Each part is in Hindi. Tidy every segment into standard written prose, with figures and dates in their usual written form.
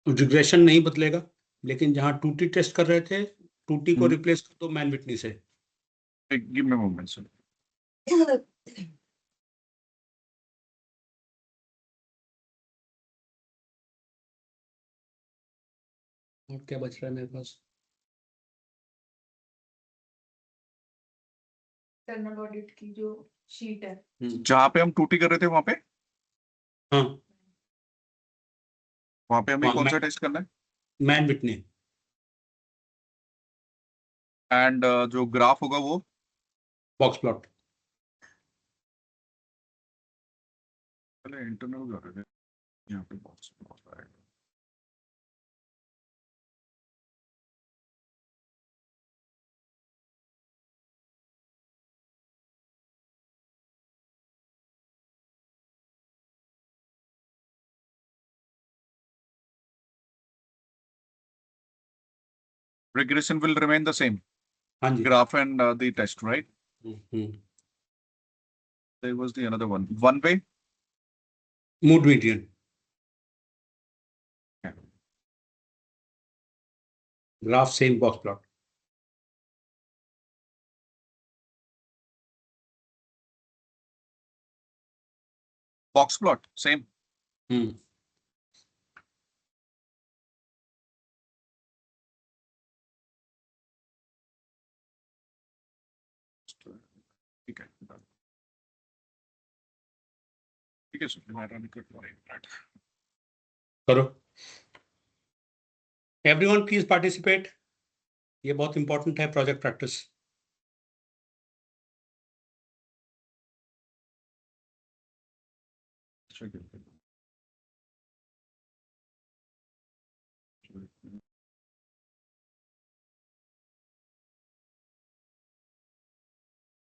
रिग्रेशन नहीं बदलेगा, लेकिन जहां टूटी टेस्ट कर रहे थे, टूटी को रिप्लेस कर दो मैन विटनी से। Give me moment sir. और क्या बच रहा है मेरे पास? इंटरनल ऑडिट की जो शीट है, जहाँ पे हम टूटी कर रहे थे वहां पे, हाँ, वहां पे हमें हाँ, कौन सा टेस्ट करना है? Man Whitney. एंड जो ग्राफ होगा वो बॉक्स प्लॉट। पहले इंटरनल कर रहे थे, यहाँ पे बॉक्स प्लॉट आएगा। Regression will remain the same. हाँ जी। Graph and the test, right? There was the another one. One way. Mood median. Graph same, box plot. Box plot, same. ठीक है, ठीक है सर, मैं रन कर करो। एवरीवन प्लीज पार्टिसिपेट, ये बहुत इंपॉर्टेंट है प्रोजेक्ट प्रैक्टिस।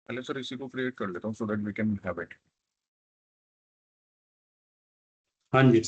पहले सर इसी को क्रिएट कर लेता हूँ so that we can have it. हाँ जी।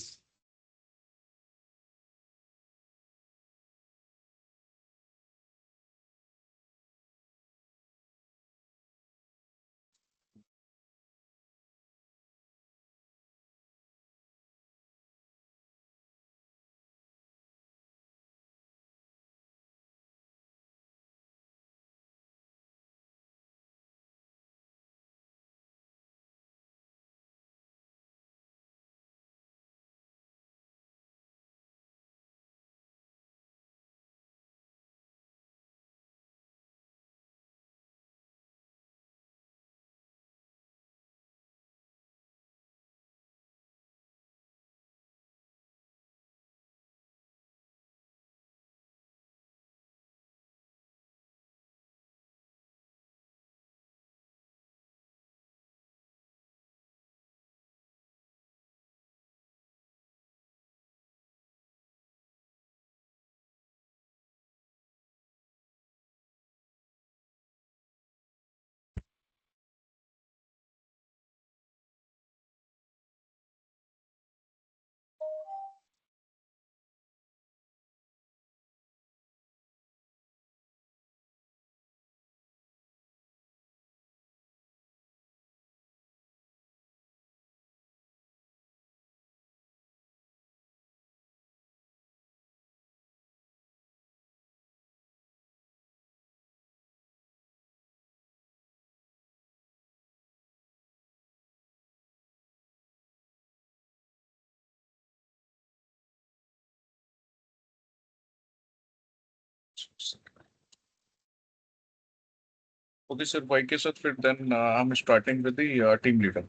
Okay sir, why के साथ फिर then I'm starting with the team leader.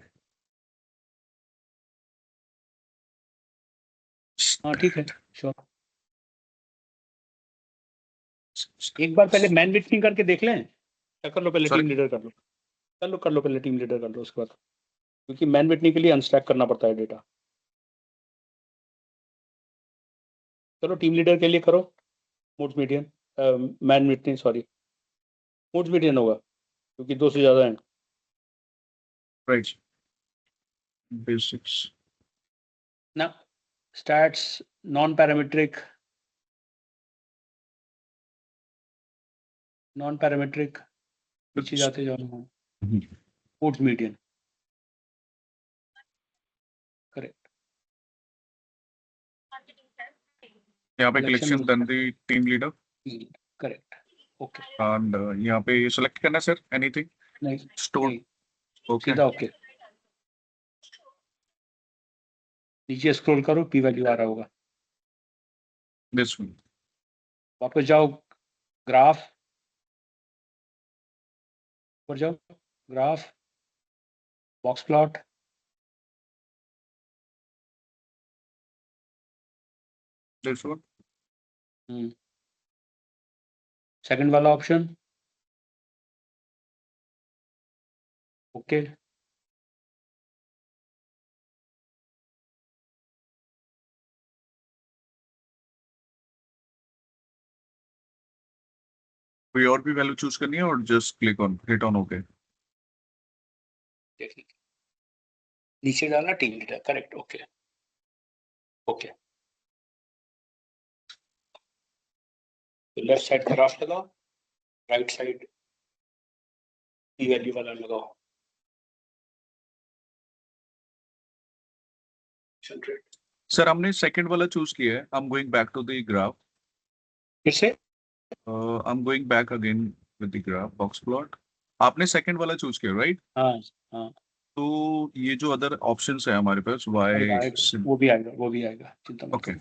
हाँ ठीक है, श्योर। एक बार पहले मैन विटनी करके देख लें, क्या कर लो पहले Sorry? टीम लीडर कर लो, कर लो पहले टीम लीडर कर लो उसके बाद, क्योंकि मैन विटनी के लिए अनस्टैक करना पड़ता है डेटा। चलो टीम लीडर के लिए करो moods median, man Whitney sorry, moods median होगा क्योंकि दो से ज्यादा हैं। Right. Basics. ना स्टैट्स, नॉन पैरामीट्रिक, पीछे जाते जाओ, मूड्स मीडियन, करेक्ट। यहाँ पे Collection collection में- then the team leader correct okay and यहाँ पे select करना सर anything नहीं store नहीं, okay सीधा ओके नीचे स्क्रॉल करो पी वैल्यू आ रहा होगा this one वापस जाओ ग्राफ ऊपर जाओ graph box plot this one second वाला ऑप्शन ओके कोई और भी वैल्यू चूज करनी है और just click on hit on okay देखिए नीचे डालना team leader correct okay okay left side graph लगाओ राइट साइड पी वैल्यू वाला लगाओ 100 सर हमने सेकंड वाला चूज किया है I am going back to the graph फिर से I am going back again with the graph box plot आपने सेकंड वाला चूज किया राइट हाँ हाँ तो ये जो अदर ऑप्शंस है हमारे पास वाई आएगा, वो भी आएगा चिंता मत ओके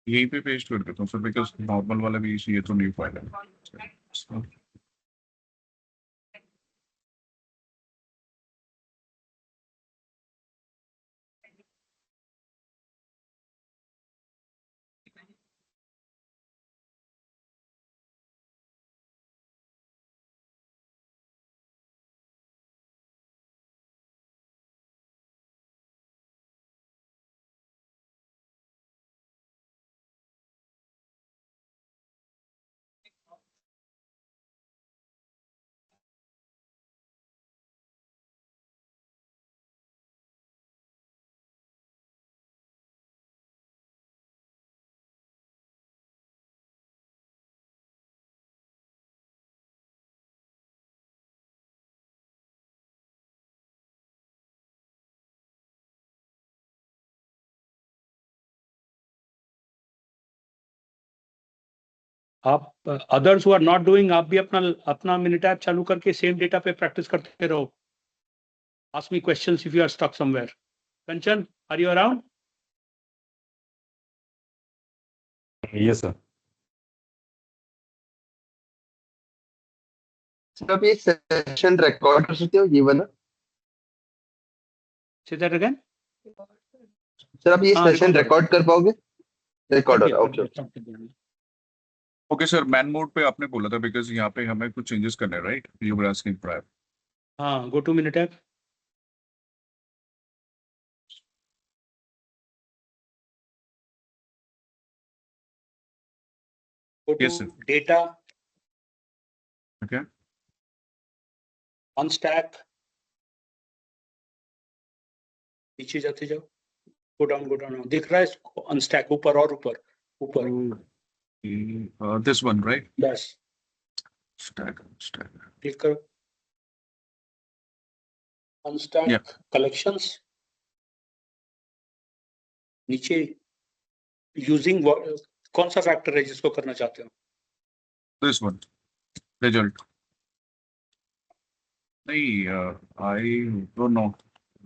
यहीं पे पेस्ट कर देता हूँ सर बिकॉज नॉर्मल वाला भी ये तो न्यू फाइल है आप others who are not doing आप भी अपना अपना मिनट ऐप चालू करके सेम डेटा पे प्रैक्टिस करते रहो ask me questions if you are stuck somewhere Kanchan are you around yes sir sir आप ये सेशन रिकॉर्ड कर सकते हो ये वाला से दैट अगेन सर आप ये हाँ, सेशन record रिकॉर्ड कर पाओगे रिकॉर्ड हो रहा है okay okay sir man mode पे आपने बोला था बिकॉज यहाँ पे हमें कुछ चेंजेस करने हैं right you were asking prior हाँ go to minute app go to Yes, sir. data okay unstack नीचे जाते जाओ गो डाउन दिख रहा है अनस्टैक ऊपर और ऊपर ऊपर दिस वन राइट बस स्टैक स्टैक क्लिक करो अनस्टैक Yeah. कलेक्शंस नीचे यूजिंग कौन सा फैक्टर है जिसको करना चाहते हो दिस वन रिजल्ट नहीं आई डोंट नो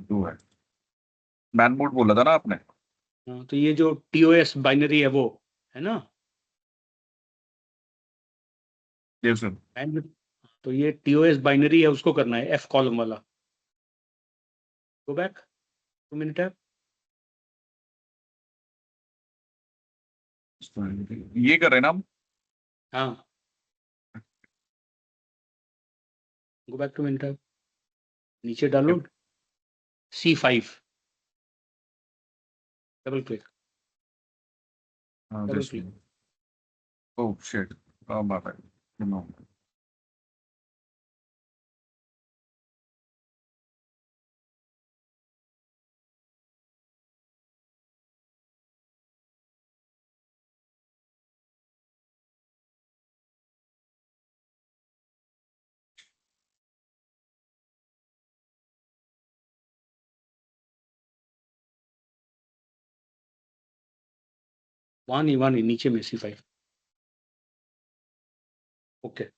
डू है मैन मोड बोला था ना आपने हाँ, तो ये जो टीओएस बाइनरी है वो है ना यस सर And तो ये टीओएस बाइनरी है उसको करना है एफ कॉलम वाला गो बैक 2 मिनट है ये कर रहे हैं ना हम हाँ गो बैक 2 मिनट है नीचे डालो C5 double click this click. One oh shit my bad no वहां नहीं नीचे में C5. Okay.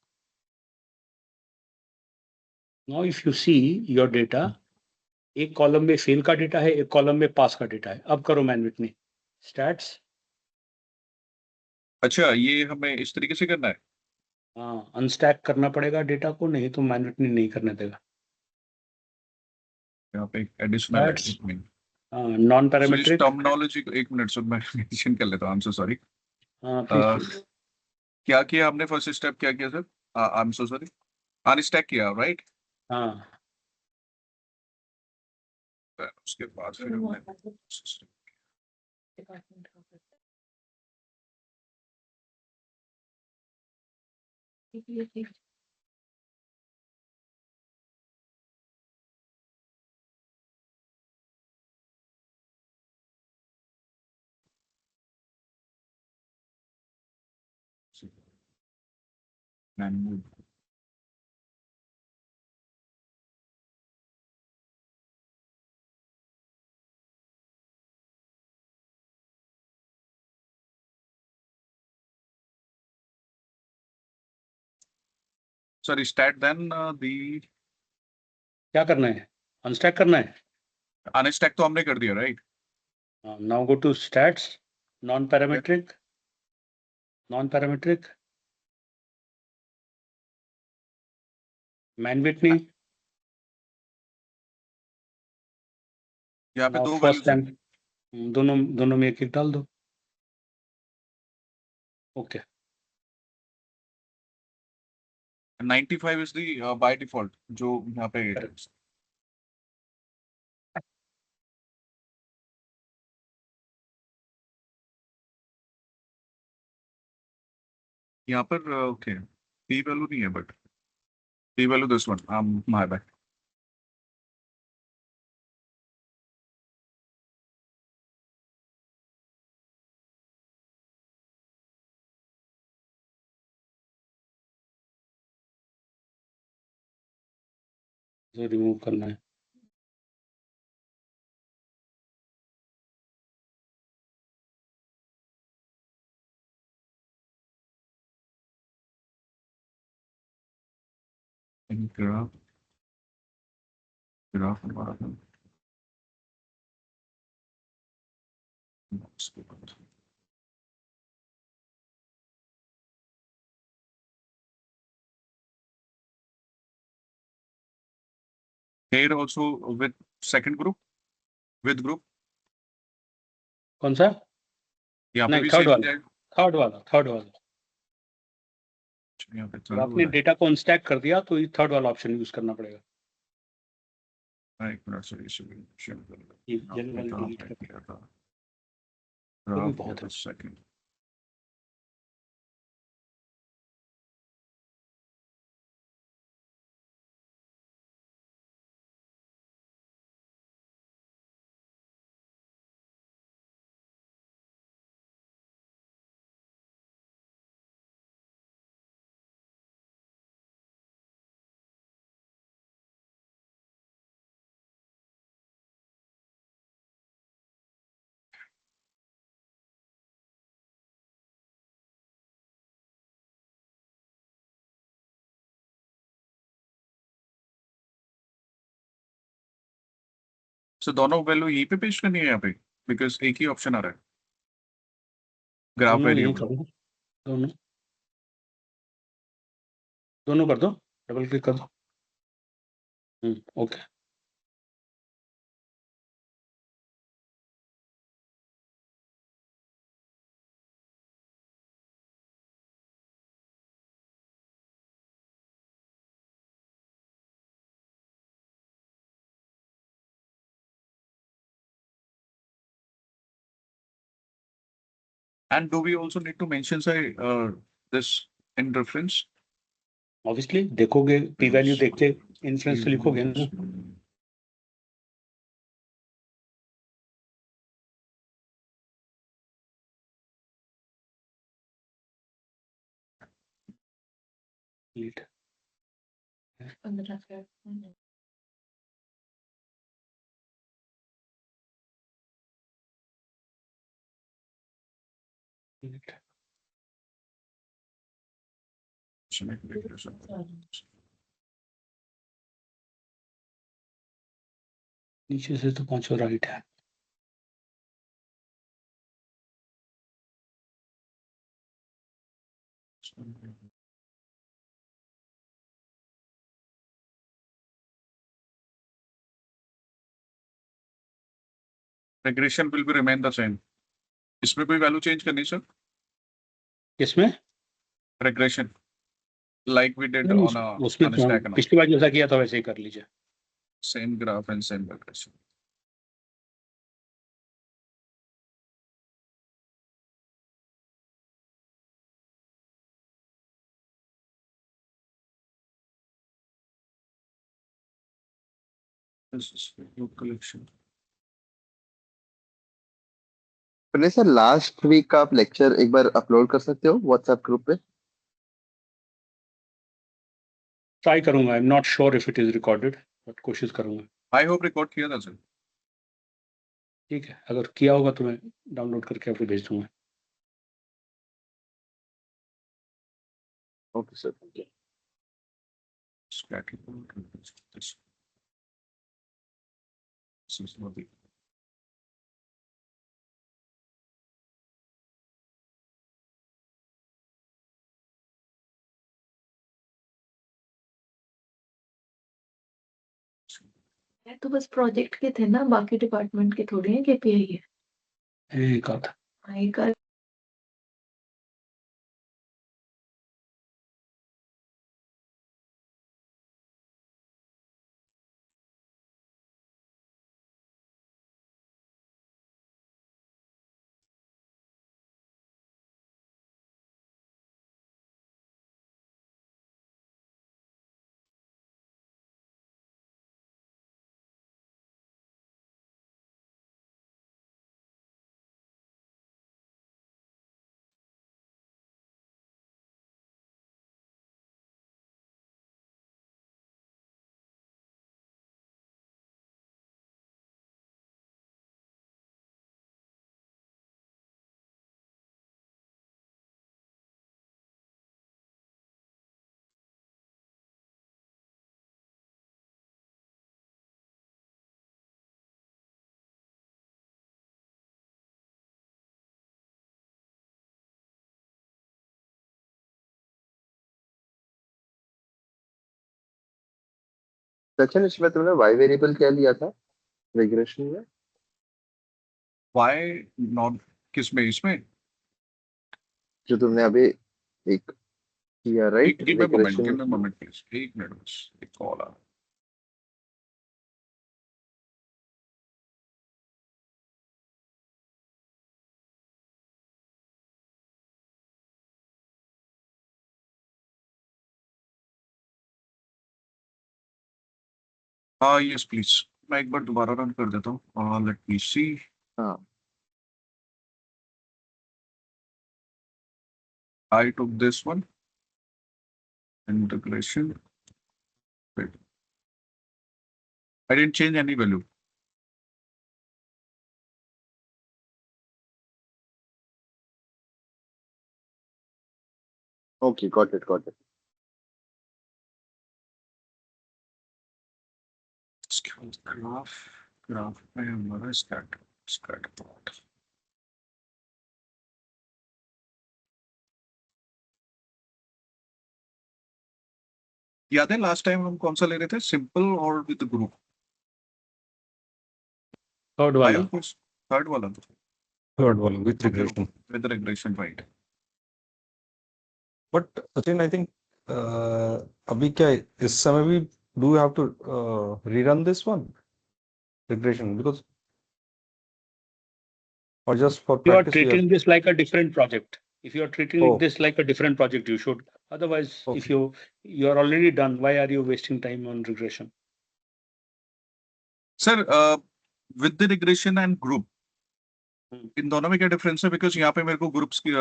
Now if you see your data, एक कॉलम में फेल का डेटा है, एक कॉलम में पास का डेटा है. अब करो मैन विटनी स्टैट्स. अच्छा, ये हमें इस तरीके से करना है? हाँ, अनस्टैक करना पड़ेगा डेटा को, नहीं तो मैन विटनी नहीं करने देगा. यहाँ पे एडिशनल है That's- एक मिनट। नॉन So, इस पैरामीट्रिक. टर्मिनोलॉजी को एक मिनट सर मैं मेंशन कर लेता हूँ। I am so sorry. हाँ प्लीज. क्या किया हमने? फर्स्ट स्टेप क्या किया sir? I am so sorry. Unstack किया, राइट? हाँ, उसके बाद फिर हमने मैनुअल सॉरी स्टैट देन दी क्या करना है? अनस्टैक करना है. अनस्टैक तो हमने कर दिया, right? Now go to stats. Non parametric. Non parametric. Mann Whitney. यहाँ पे दो फर्स्ट वैल्यूज हैं। टाइम दोनों में एक एक डाल दो. Okay. 95 is the by default जो यहाँ पे यहाँ पर ओके पी वैल्यू नहीं है, but P value this one my bad. Remove करना है. ग्राफ ग्राफ हमारा उसके बाद here also with second group with group कौन सा? यहाँ पे नहीं, भी थर्ड सेम वाला. थर्ड वाला. यहाँ पे जब थर्ड आपने वाला डेटा को अनस्टैक कर दिया तो ये थर्ड वाला ऑप्शन यूज करना पड़ेगा. है। एक मिनट सर इसे भी शेयर कर ये लो। yellow वाली ग्राफ delete कर. किया था, वो भी ग्राफ बहुत किया था है. सेकंड। सो दोनों वैल्यू यहीं पे पेस्ट करनी है यहाँ पे, बिकॉज एक ही ऑप्शन आ रहा है ग्राफ दोनों यही वेरिएबल। करो. दोनों दोनों कर दो. डबल क्लिक कर दो. Okay. And do we also need to mention say this in reference? Obviously देखोगे पी वैल्यू देख के इन्फ्लुएंस तो लिखोगे ना. delete. 15 नीचे से तो पांचों राइट है। Regression will be remain the same. इसमें कोई वैल्यू चेंज करनी सर? किसमें? Regression like we did नहीं, on a उसमें on a तो stack and पिछली बार जैसा किया था वैसे ही कर लीजिए। same graph and same regression. This is group collection. अपने सर लास्ट वीक का आप लेक्चर एक बार अपलोड कर सकते हो व्हाट्सएप ग्रुप पे? ट्राई करूंगा, आई am not sure if it is recorded, but कोशिश करूंगा। I hope record किया था सर. ठीक है, अगर किया होगा तो मैं डाउनलोड करके आपको भेज दूंगा। Okay sir, thank you. Static. This is not the तो बस प्रोजेक्ट के थे ना, बाकी डिपार्टमेंट के थोड़ी हैं केपीआई है। एक आधा आई का सचिन, इसमें तुमने वाई वेरिएबल क्या लिया था रिग्रेशन में? why not किसमें इसमें? जो तुमने अभी एक किया, right? Give me a moment, regression. give me a moment please. एक मिनट बस, एक कॉल आ. हाँ यस प्लीज, मैं एक बार दोबारा रन कर देता हूँ. लेट मी सी. हाँ, I took this one. Integration. Wait. I didn't change any value. Okay, got it, got it. Graph में हमारा scatter plot. याद है लास्ट टाइम हम कौन सा ले रहे थे, सिंपल और विद ग्रुप? थर्ड वाला। थर्ड वाला Third one with regression. With regression, right? But Sachin, I think अभी क्या है, इस समय भी do you have to rerun this one regression because or just for You are practice we are treating this like a different project. If you are treating Oh. this like a different project, you should. Otherwise, if Okay. you are already done, why are you wasting time on regression? Sir with the regression and group, इन दोनों में क्या डिफरेंस है? बिकॉज यहाँ पे मेरे को ग्रुप्स की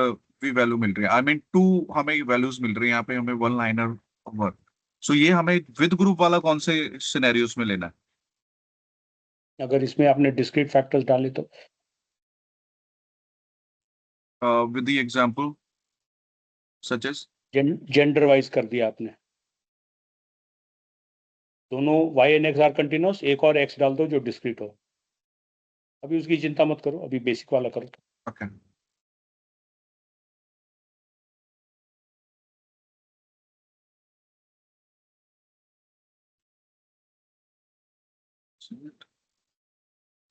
भी वैल्यू मिल रही है, आई मीन 2 हमें वैल्यूज मिल रही है, यहाँ पे हमें 1 लाइनर वर्क. सो ये हमें विद ग्रुप वाला कौन से सिनेरियोस में लेना है? अगर इसमें आपने discrete factors डाले तो with the example such as gender wise कर दिया आपने, दोनों y and x are continuous, एक और x डाल दो जो डिस्क्रीट हो। अभी उसकी चिंता मत करो, अभी बेसिक वाला करो। okay.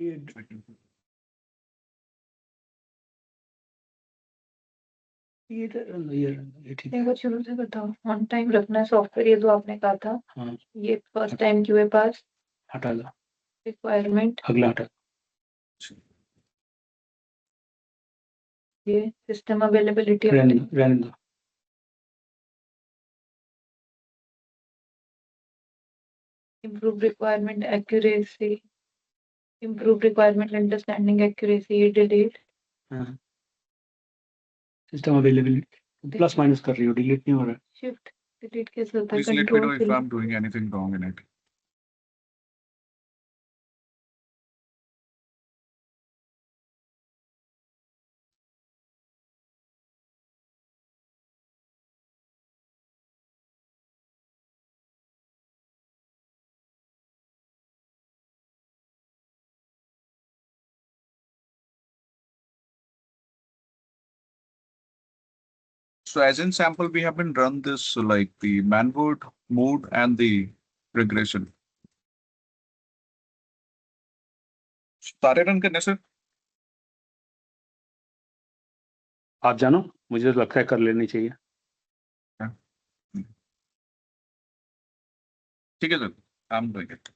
ये ये ठीक है। मेरे को शुरू से बताओ, ऑन टाइम रखना है सॉफ्टवेयर, ये जो आपने कहा था, हाँ, ये फर्स्ट टाइम क्यूए पास, हटा दो, रिक्वायरमेंट, अगला हटा। ये सिस्टम अवेलेबिलिटी, रहने दो, रहने दो। Improve requirement accuracy, improve requirement understanding accuracy, ये delete. System availability plus minus कर रही हो, डिलीट नहीं हो रहा है। शिफ्ट डिलीट कैसे होता है? Please let me know control if I'm doing anything wrong in it. So as in sample, we have been run this like the Manwood, mood, and the regression. सारे रन करने से आप जानो, मुझे तो लगता है कर लेनी चाहिए। ठीक है sir, I'm doing it.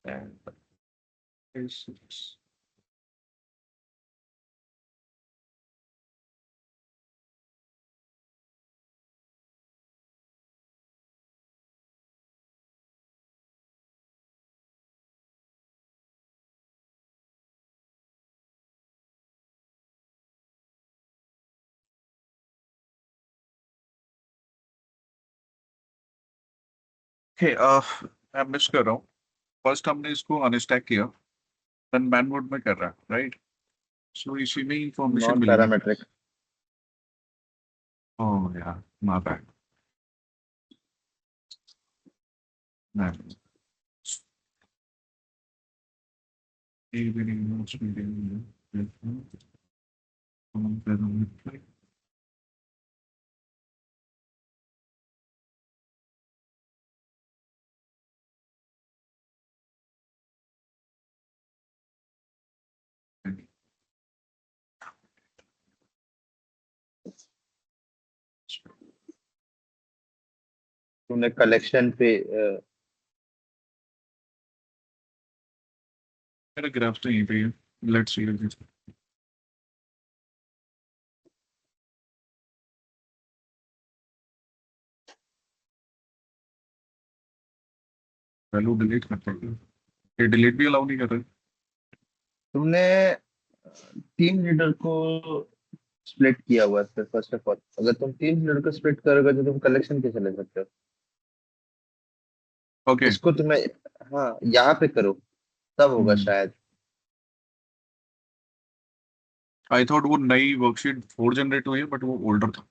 And is okay, मैं मिस कर रहा हूँ। फर्स्ट हमने इसको अनस्टैक किया, देन मैनवुड में कर रहा है, राइट? सो इसी में इंफॉर्मेशन नॉन मिलेगी। पैरामेट्रिक। ओह यार, माय बैड। तुमने कलेक्शन पे मेरा ग्राफ तो यहीं पे है, लेट्स सी। वैल्यू डिलीट करते हैं, ये डिलीट भी अलाउ नहीं कर रहे। तुमने टीम लीडर को स्प्लिट किया हुआ है फर्स्ट ऑफ ऑल। अगर तुम टीम लीडर को स्प्लिट करोगे तो तुम कलेक्शन कैसे ले सकते हो? ओके, इसको तुम्हें, हाँ, यहाँ पे करो तब होगा शायद। आई थॉट वो नई वर्कशीट 4 जनरेट हुई है, बट वो ओल्डर था।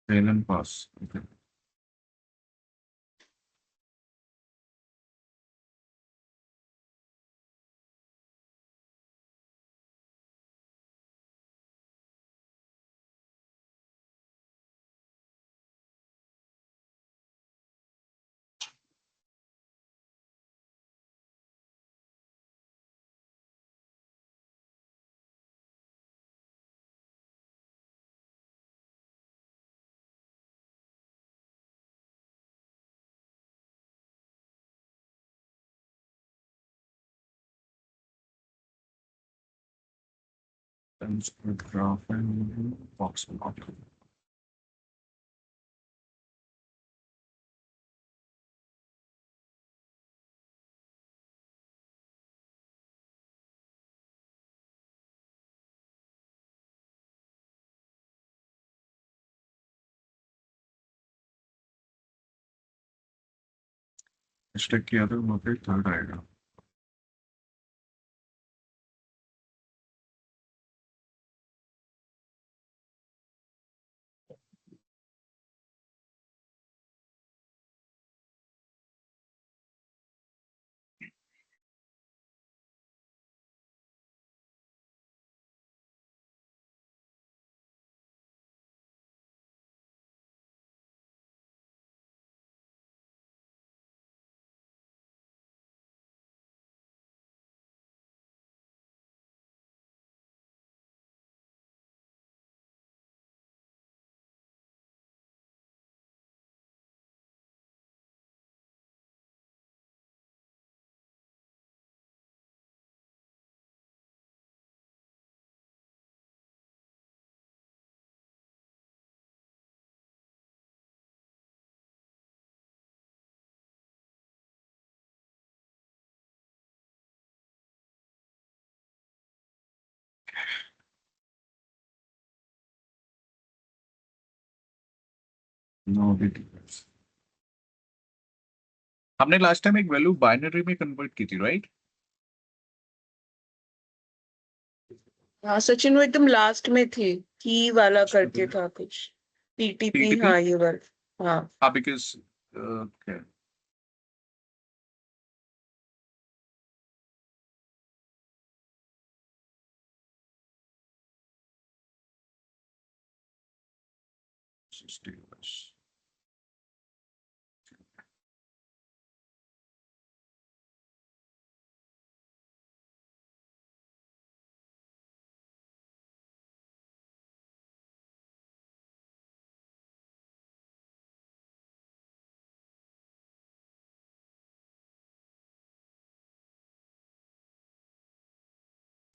Fail and pass, okay. Graph and box plot. Stack किया तो वहाँ पे थर्ड आएगा। No details. हमने लास्ट टाइम एक वैल्यू बाइनरी में कन्वर्ट की थी, राइट? हाँ सचिन, वो एकदम लास्ट में थी, की वाला करके था कुछ। पीटीपी, पीटीपी, हाँ ये वाला, हाँ। हाँ, because okay,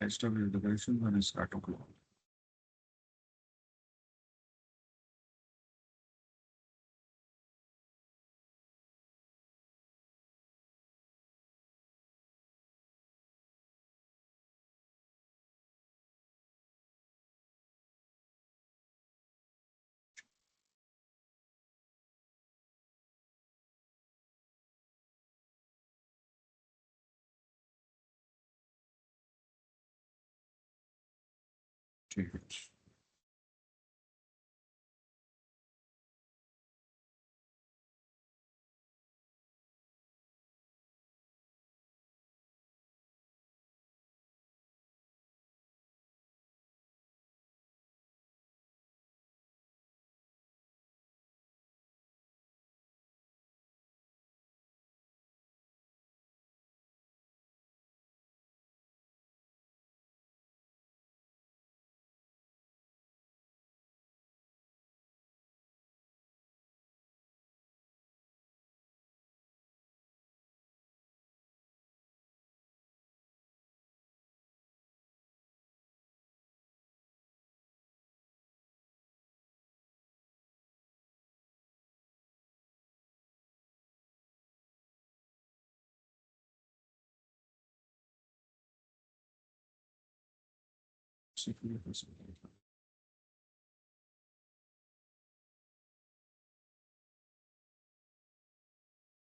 establish the direction when it's start o'clock. ठीक है।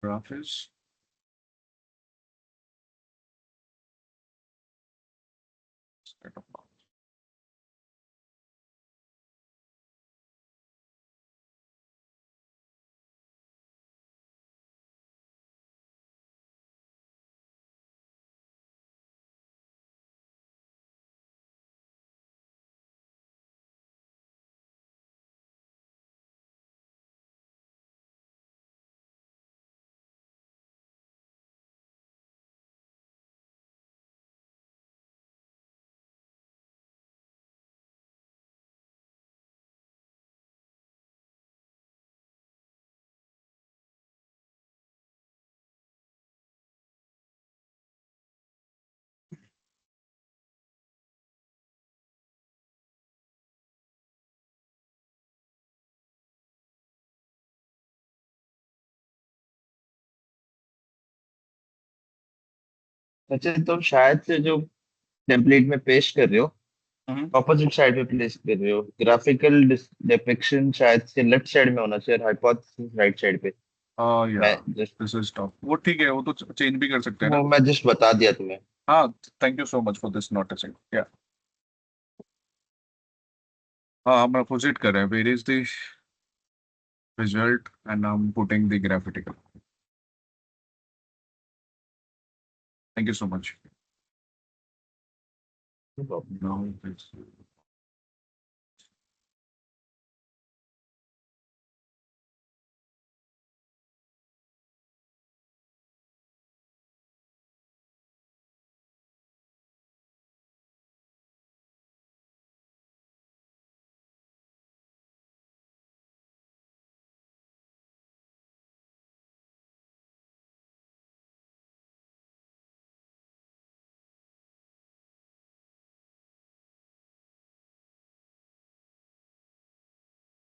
Graph is set of bounds. अच्छा तुम शायद से जो टेम्पलेट में पेस्ट कर रहे हो Mhm. ऑपोजिट साइड पे प्लेस कर रहे हो, ग्राफिकल डिपिक्शन शायद से लेफ्ट साइड में होना चाहिए और हाइपोथेसिस राइट साइड पे। मैं Yeah, just this is tough. वो ठीक है, वो तो चेंज भी कर सकते हैं ना. वो मैं जस्ट बता दिया तुम्हें। हाँ, thank you so much for this noticing. Yeah. हाँ, हम अपोजिट कर रहे हैं. Where is the result and I'm putting the graphical. Thank you so much. Now it's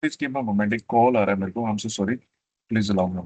please give me a moment. एक कॉल आ रहा है मेरे को. I'm so sorry. Please allow me.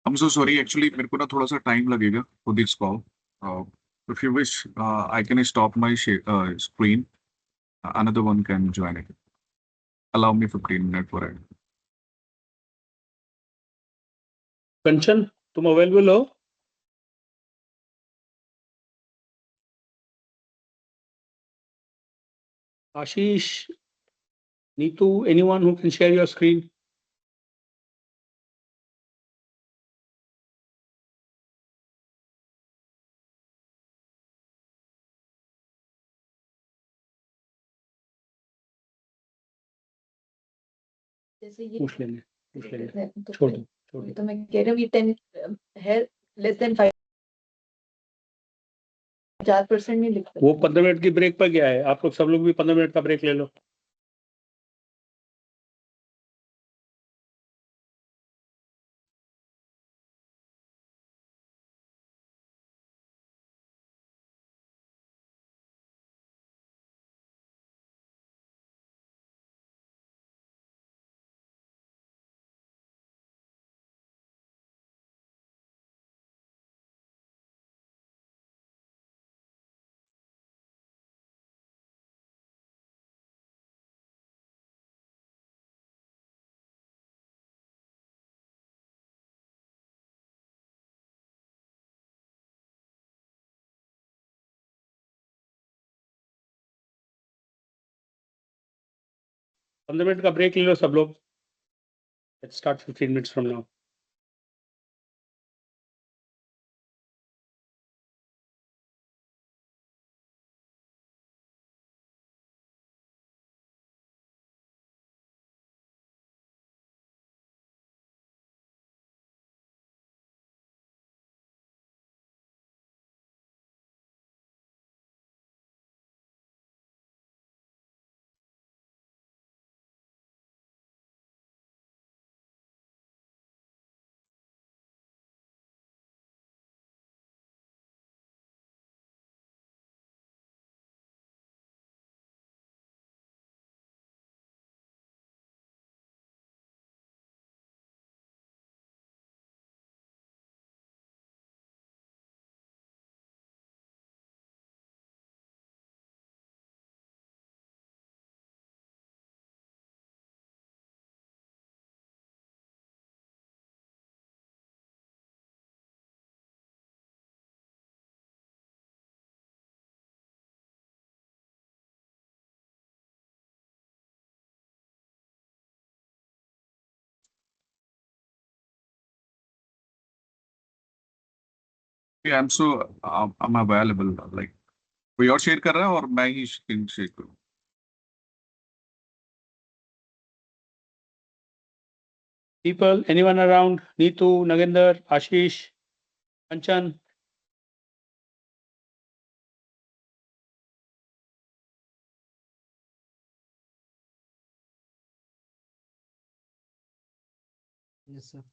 I'm so sorry. Actually, मेरे को ना थोड़ा सा टाइम लगेगा for this call. Uh, if you wish, I can stop my screen. Another one can join it. Allow me 15 minutes for it. कंचन, तुम अवेलेबल हो? आशीष, Neetu, anyone who can share your screen? जैसे ये पूछ लेंगे तो छोड़ फिर दो छोड़ दो तो मैं कह रही हूँ ये 10 है, लेस देन 5 4% नहीं लिख सकते। वो 15 मिनट की ब्रेक पर गया है, आप लोग सब लोग भी 15 मिनट का ब्रेक ले लो। पंद्रह मिनट का ब्रेक ले लो सब लोग। Let's start 15 minutes from now. I am so I am available, like कोई और शेयर कर रहा है और मैं ही स्क्रीन शेयर करूँ? People, anyone around? Neetu, Nagendra, Ashish, Kanchan? Yes, sir.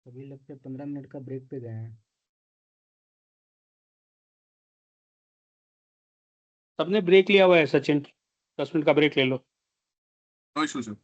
सभी लगते 15 मिनट का ब्रेक पे गए हैं। सबने ब्रेक लिया हुआ है सचिन, 10 मिनट का ब्रेक ले लो। No issue sir.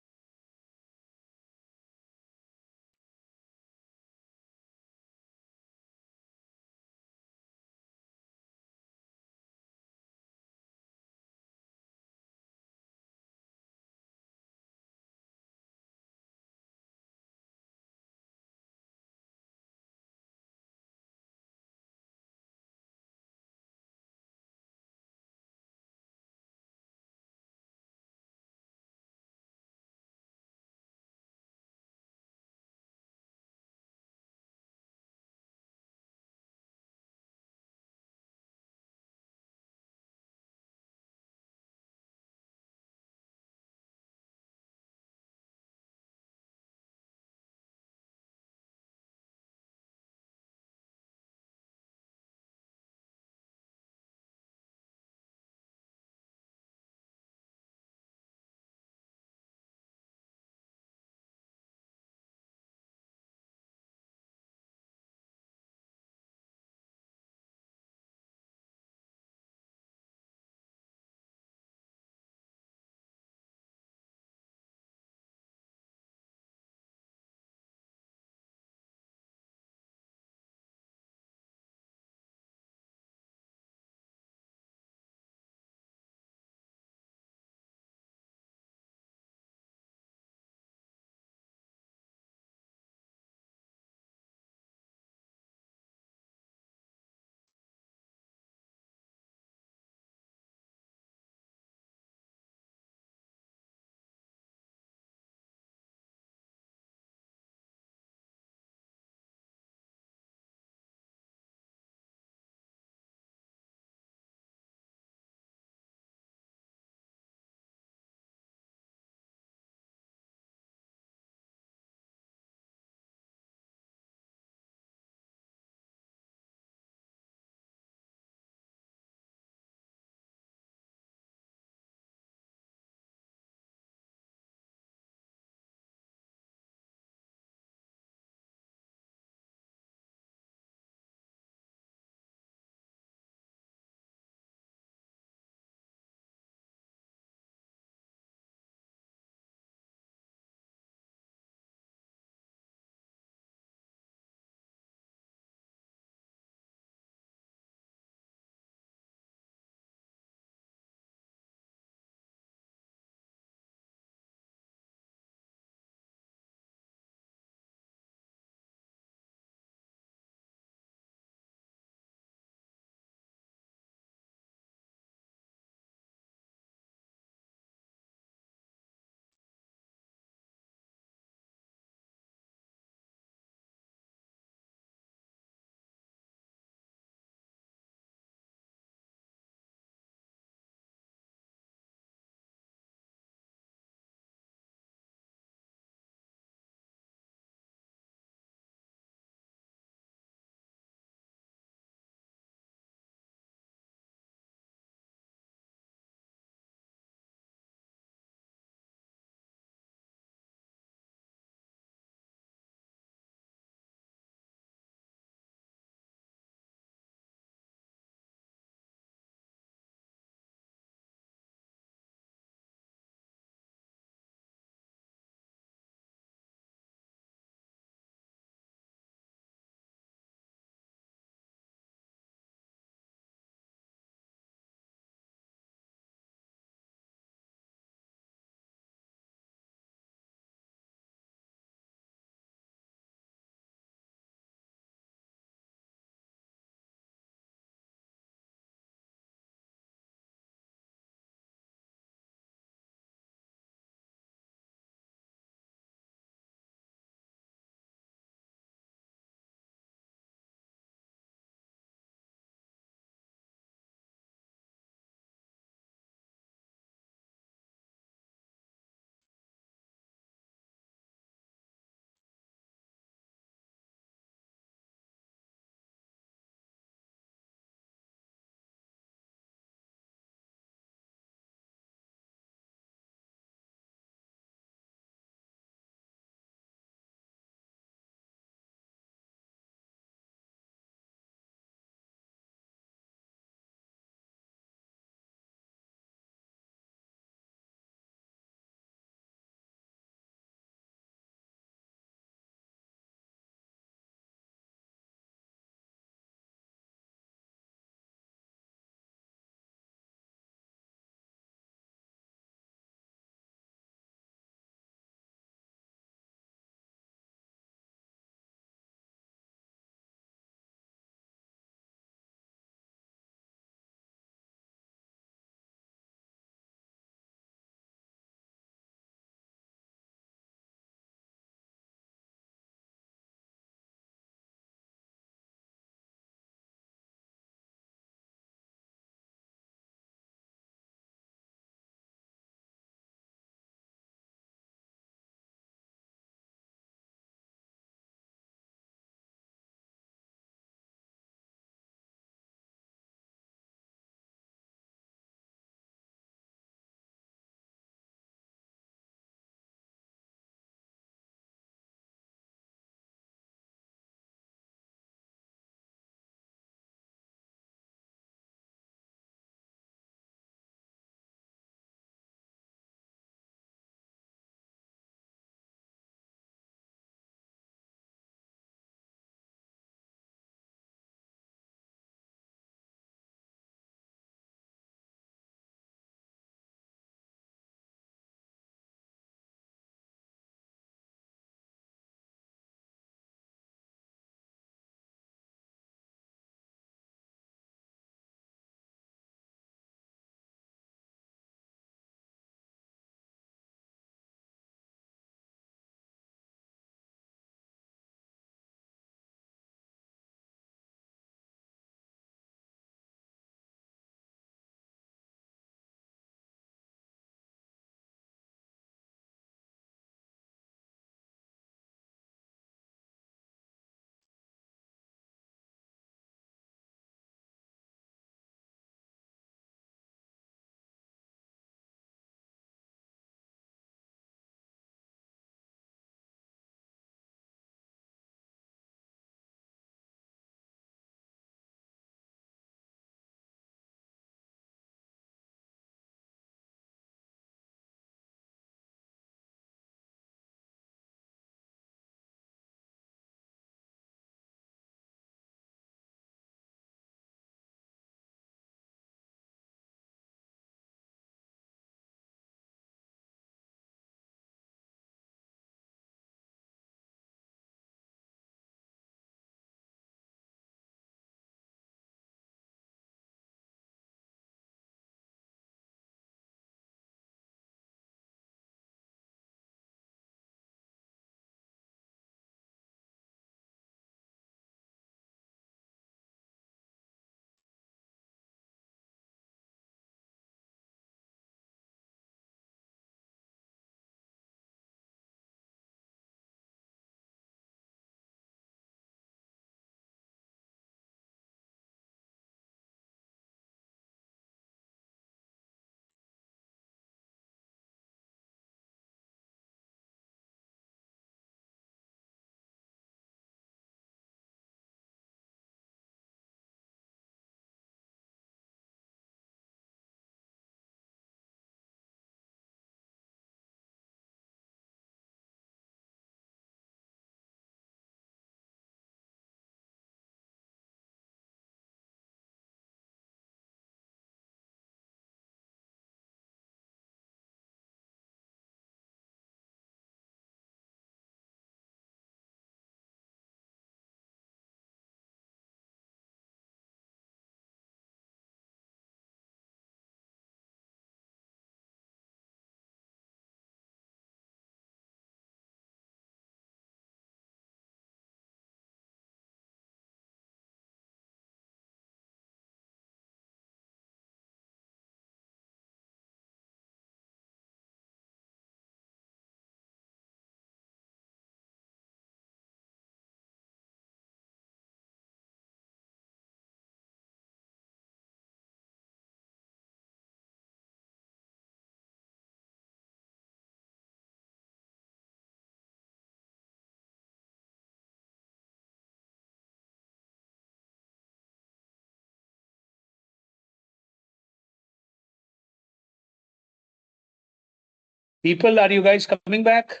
People, are you guys coming back?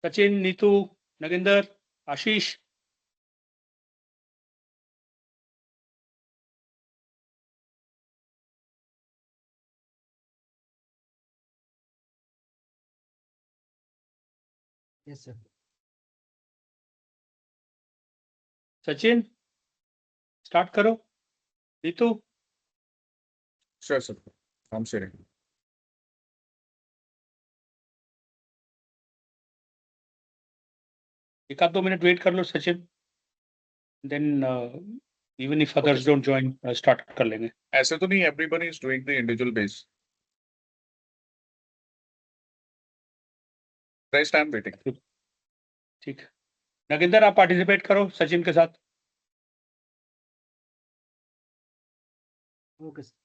Sachin, Neetu, Naginder, Ashish. Yes, sir. Sachin, start करो. Neetu, Sure, sir. I'm sharing. एक आध 2 मिनट वेट कर लो Sachin. Then even if others don't join, start कर लेंगे. ऐसे तो नहीं, everybody is doing the individual base. Rest I'm waiting. ठीक. नगिंदर आप पार्टिसिपेट करो सचिन के साथ. Okay sir.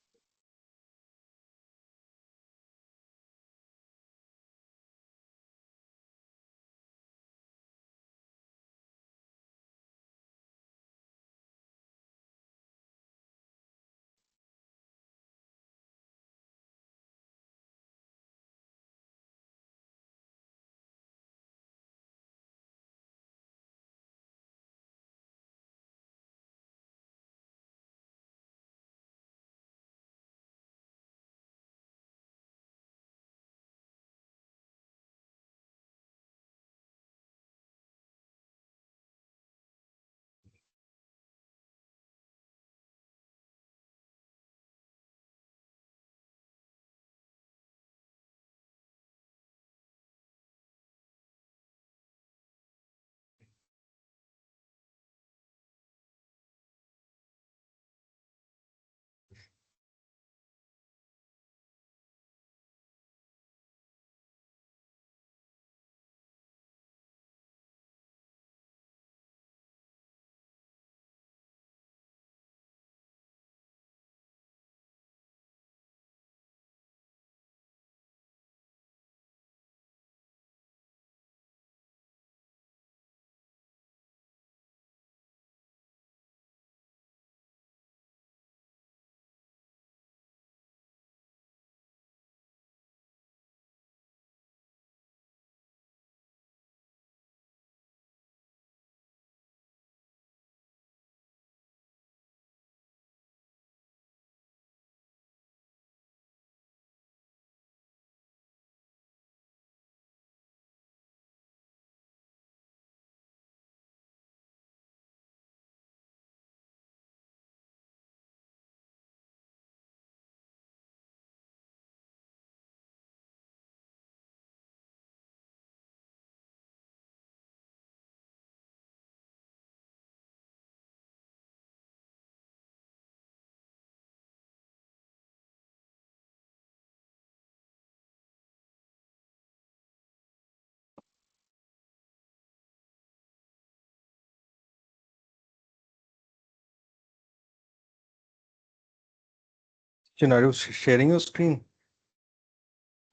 Chin, are you sharing your screen?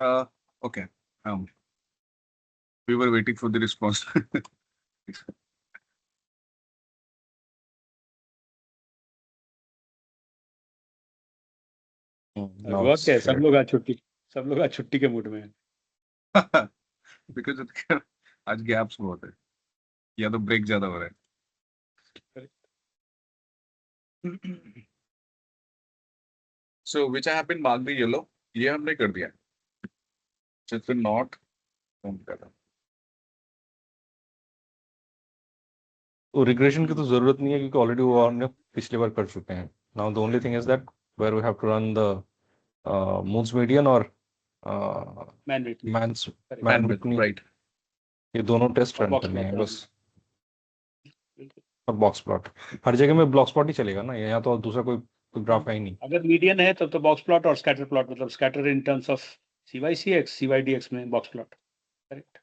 Okay. We were waiting for the response. Now बहुत it's है, सब shared. लोग आज छुट्टी के मूड में हैं. Because आज गैप्स बहुत है, या तो ब्रेक ज्यादा हो रहा है. So which I have been marked the yellow. ये हमने कर दिया. So it's not. तो रिग्रेशन की तो जरूरत नहीं है क्योंकि ऑलरेडी वो हमने पिछली बार कर चुके हैं. Now the only thing is that where we have to run the Mood's median और Man waiting. Mann's Correct. Mann Whitney, Right. ये दोनों टेस्ट और रन box करने हैं plot बस. और बॉक्स प्लॉट हर जगह में ब्लॉक स्पॉट ही चलेगा ना, यहाँ तो दूसरा कोई ग्राफ है ही नहीं. अगर मीडियन है तब तो बॉक्स प्लॉट और स्कैटर प्लॉट, मतलब scatter in terms of CYCX, CYDX में box plot. Correct.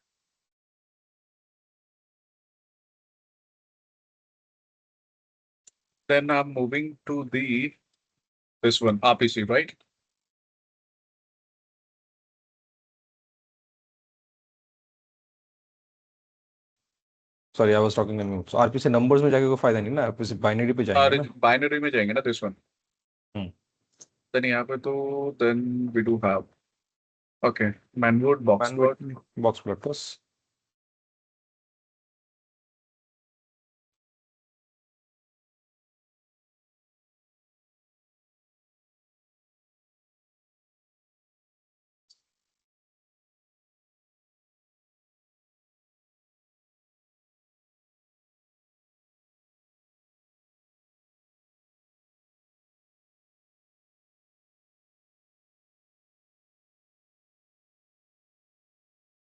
Then I'm moving to this one, RPC, right? Sorry I was talking in mute. So RPC numbers में जाके कोई फायदा नहीं ना, आरपीसी बाइनरी पे जाएंगे ना. बाइनरी में जाएंगे ना, this one. हम्म. Then यहाँ पे तो then we do have Okay, manwood, boxwood. Box plot बस.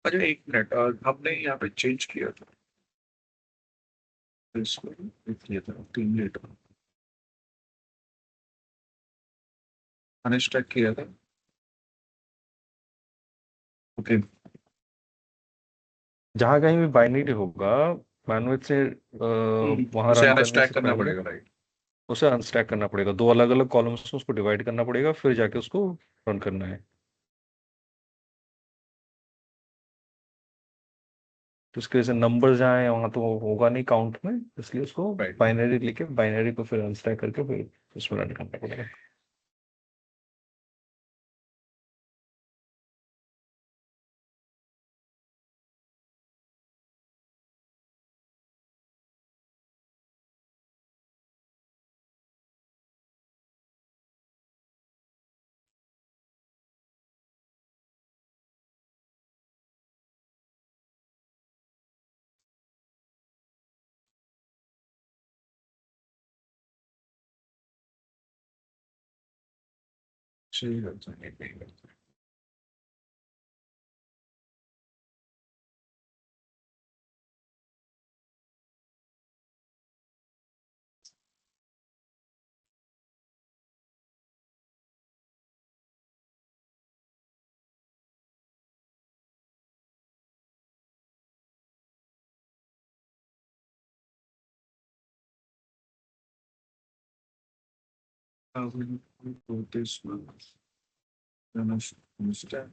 अच्छा एक मिनट, हमने यहाँ पे चेंज किया था इसको, किया था 3 लीटर अनस्टैक किया था. ओके, जहाँ कहीं भी बाइनरी होगा मैनुअल से वहाँ उसे रन करने अनस्टैक से करना पहले पड़ेगा, राइट? उसे अनस्टैक करना पड़ेगा. 2 अलग अलग कॉलम्स में उसको डिवाइड करना पड़ेगा, फिर जाके उसको रन करना है. तो उसके वजह से नंबर जहाँ है वहाँ तो होगा नहीं काउंट में, इसलिए उसको Right. बाइनरी लेके बाइनरी को फिर अनस्टैक करके फिर उसमें रन करना पड़ेगा. ठीक है, ठीक है. This one, then I should understand.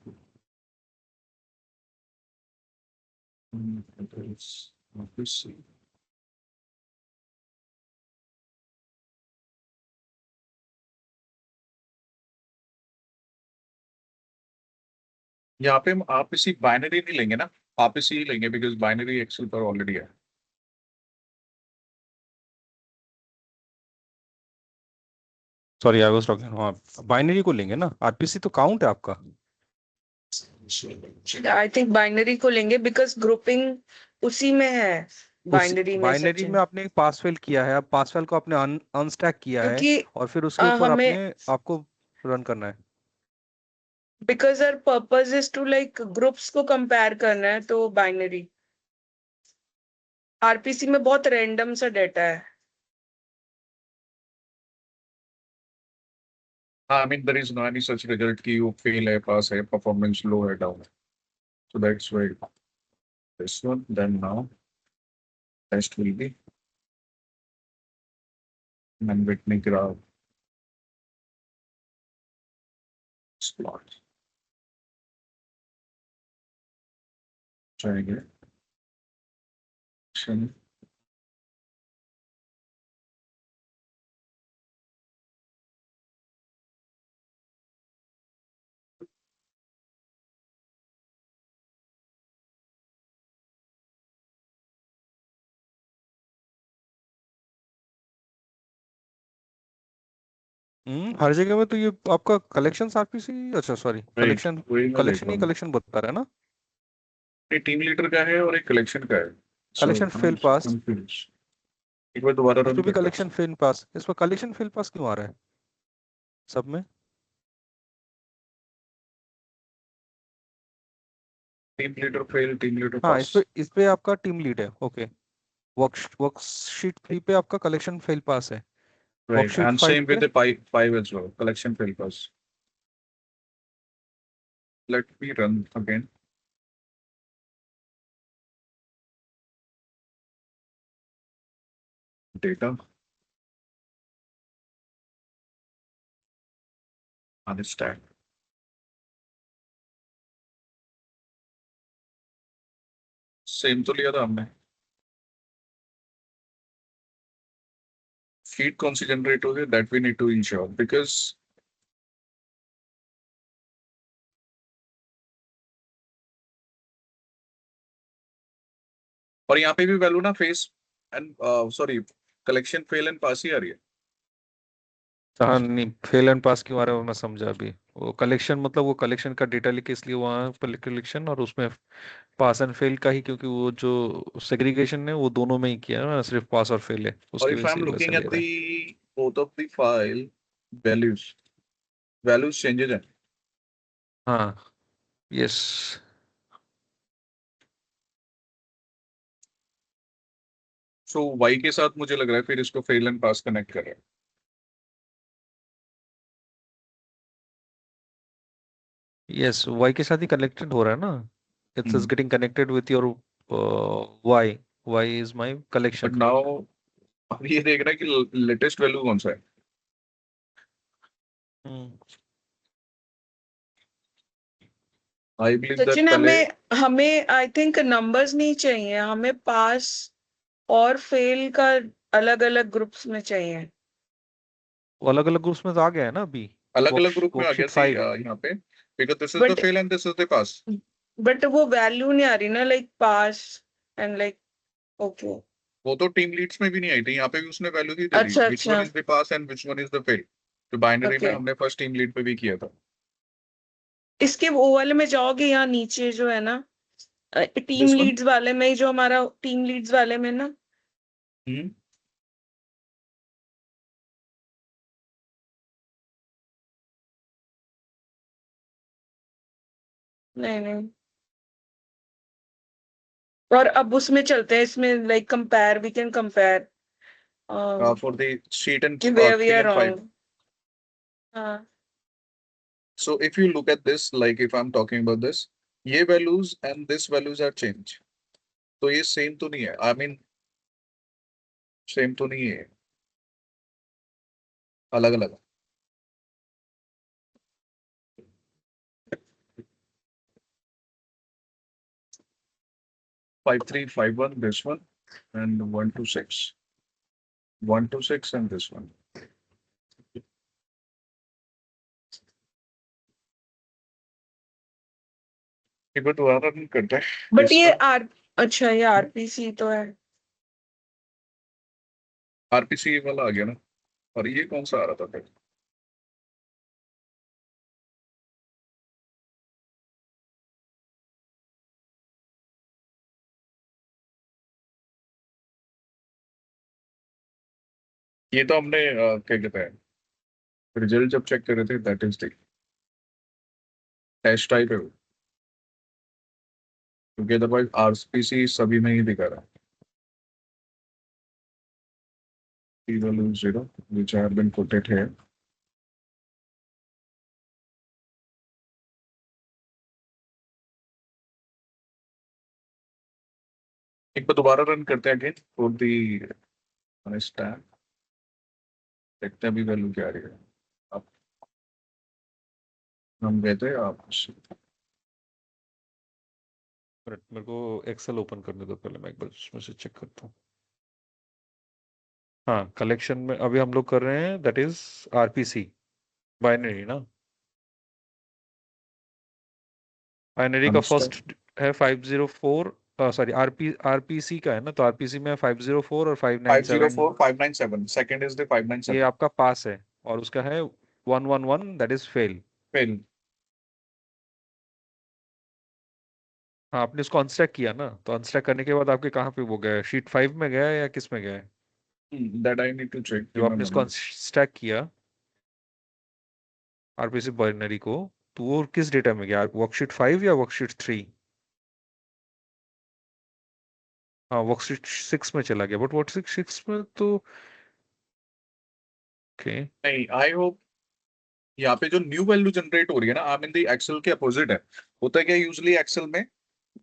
It's obviously. यहाँ पे हम आप इसी बाइनरी नहीं लेंगे ना, आप इसी लेंगे बिकॉज बाइनरी एक्सेल पर ऑलरेडी है. Sorry I was talking. हाँ बाइनरी को लेंगे ना, आरपीसी तो काउंट है आपका. आई थिंक बाइनरी को लेंगे बिकॉज ग्रुपिंग उसी में है. बाइनरी में बाइनरी सचिन, में आपने एक पास फेल किया है, अब पास फेल को आपने अनस्टैक किया है क्योंकि और फिर उसके ऊपर हमें आपको रन करना है. Because our purpose is to like groups को कंपेयर करना है, तो बाइनरी. आरपीसी में बहुत रैंडम सा डेटा है. हाँ, I mean there is no any such result कि वो fail है, pass है, performance low है, down है. So that's why this one. Then now test will be Mann-Whitney graph plot. जाएंगे. हर जगह में तो ये आपका कलेक्शन आरपीसी, अच्छा सॉरी Right, कलेक्शन वही मैं देख कलेक्शन रहा ही हूँ. कलेक्शन बता रहा है ना. एक टीम लीडर का है और एक कलेक्शन का है. So collection I'm fail pass, confused. एक बार दोबारा इस रन पे भी करता हूँ. कलेक्शन फेल पास, इस पर कलेक्शन फेल पास क्यों आ रहा है सब में. Team leader fail, team leader हाँ पास. इस पे आपका टीम लीड है. ओके, वर्कशीट 3 पे आपका कलेक्शन फेल पास है. Right, worksheet and 5 same with पे the five as well. Collection fail pass. Let me run again. Data. Understand. Same तो लिया था हमने. Feed कौन सी generate हो गई? That we need to ensure because और यहाँ पे भी वैल्यू ना face and sorry collection fail and pass ही आ रही है। हाँ नहीं, फेल एंड पास के बारे में मैं समझा अभी। वो कलेक्शन मतलब वो कलेक्शन का डेटा लिखे इसलिए वहाँ पर कलेक्शन, और उसमें पास एंड फेल का ही, क्योंकि वो जो सेग्रीगेशन है वो दोनों में ही किया है ना, सिर्फ पास और फेल है, और उसकी इफ वजह आई से एम वैसे लुकिंग ले एट रहा दी है। Both of the file values values changes है। हाँ, यस। सो वाई के साथ मुझे लग रहा है फिर इसको फेल एंड पास कनेक्ट कर रहा है। यस, वाई के साथ ही कनेक्टेड हो रहा है ना। It's is but getting connected with your Y. Y is my collection. Now अब ये देख रहा है कि लेटेस्ट वैल्यू कौन सा है। आई बिलीव दैट सचिन, पहले हमें हमें आई थिंक नंबर्स नहीं चाहिए, हमें पास और फेल का अलग अलग ग्रुप्स में चाहिए। वो अलग अलग ग्रुप्स में तो आ गया है ना अभी। अलग अलग ग्रुप में आ गया वर्कशीट थी 5। यहाँ पे because this is the but fail and this is the pass. But वो वैल्यू नहीं आ रही ना, like pass and like okay. वो तो टीम लीड्स में भी नहीं आई थी, यहाँ पे भी उसने वैल्यू ही दे दी अच्छा विच वन अच्छा, is the pass and which one is the fail. तो बाइनरी में ओके। हमने फर्स्ट टीम लीड पे भी किया था। इसके वो वाले में जाओगे, यहाँ नीचे जो है ना टीम दिस वन लीड्स वाले में, जो हमारा टीम लीड्स वाले में ना, नहीं नहीं, और अब उसमें चलते हैं, इसमें like compare, we can compare for the sheet and कि where we 3 are and 5. Wrong. हाँ So if you look at this, like if I'm talking about this, ये values and this values are changed. तो ये सेम तो नहीं है, I mean सेम तो नहीं है, अलग अलग। 5351 this one and 126 126 and this one। एक बार दोबारा रन करते हैं बट ये इसका। अच्छा ये आरपीसी तो है। आरपीसी वाला आ गया ना, और ये कौन सा आ रहा था फिर। ये तो हमने क्या कहते हैं रिजल्ट जब चेक कर रहे थे, that is the test type है वो, क्योंकि अदरवाइज आरपीसी सभी में ही दिखा रहा है। P value 0 which have been put it here। एक बार दोबारा रन करते हैं अगेन फॉर दी स्टैक, देखते हैं अभी वैल्यू क्या आ रही है। अब हम गए थे आप मेरे को एक्सेल ओपन करने दो पहले, मैं एक बार उसमें से चेक करता हूँ। हाँ, कलेक्शन में अभी हम लोग कर रहे हैं, दैट इज आरपीसी बाइनरी ना। बाइनरी का फर्स्ट है 504, सॉरी आरपीसी का है ना, तो आरपीसी में 504 और 597। 504 597 सेकंड इज द ये 597 आपका पास है, और उसका है 111, दैट इज फेल। फेल। हाँ, आपने इसको अनस्टैक किया ना, तो अनस्टैक करने के बाद आपके कहाँ पे वो गया, शीट 5 में गया है या किस में गया है? That I need to check. जब आपने इसको अनस्टैक किया आरपीसी बाइनरी को, तो वो किस डेटा में गया, वर्कशीट 5 या वर्कशीट 3? हाँ, वर्कशीट 6 में चला गया, बट वर्कशीट 6 में तो ओके। नहीं, आई होप यहाँ पे जो न्यू वैल्यू जनरेट हो रही है ना, आई मीन दी एक्सेल के अपोजिट है। होता है क्या यूजली एक्सेल में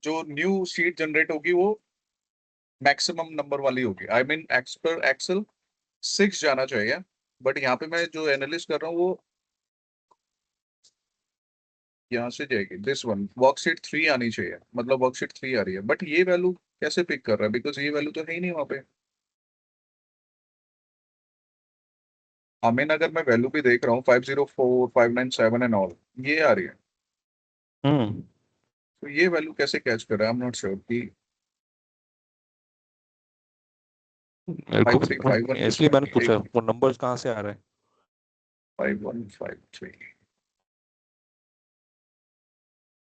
जो न्यू शीट जनरेट होगी वो मैक्सिमम नंबर वाली होगी, आई मीन एक्सेल 6 जाना चाहिए। बट यहाँ पे मैं जो एनालिस्ट कर रहा हूँ वो यहाँ से जाएगी, दिस वन वर्कशीट 3 आनी चाहिए, मतलब वर्कशीट 3 आ रही है, बट ये वैल्यू कैसे पिक कर रहा है, बिकॉज ये वैल्यू तो है ही नहीं वहाँ पे। आई मीन अगर मैं वैल्यू भी देख रहा हूँ 504 597 एंड ऑल, ये आ रही है, हम्म तो ये वैल्यू कैसे कैच कर रहा है, आई एम नॉट श्योर कि मेरे को 5351 इसलिए मैंने किसमें? पूछा वो नंबर्स कहाँ से आ रहे हैं। 5153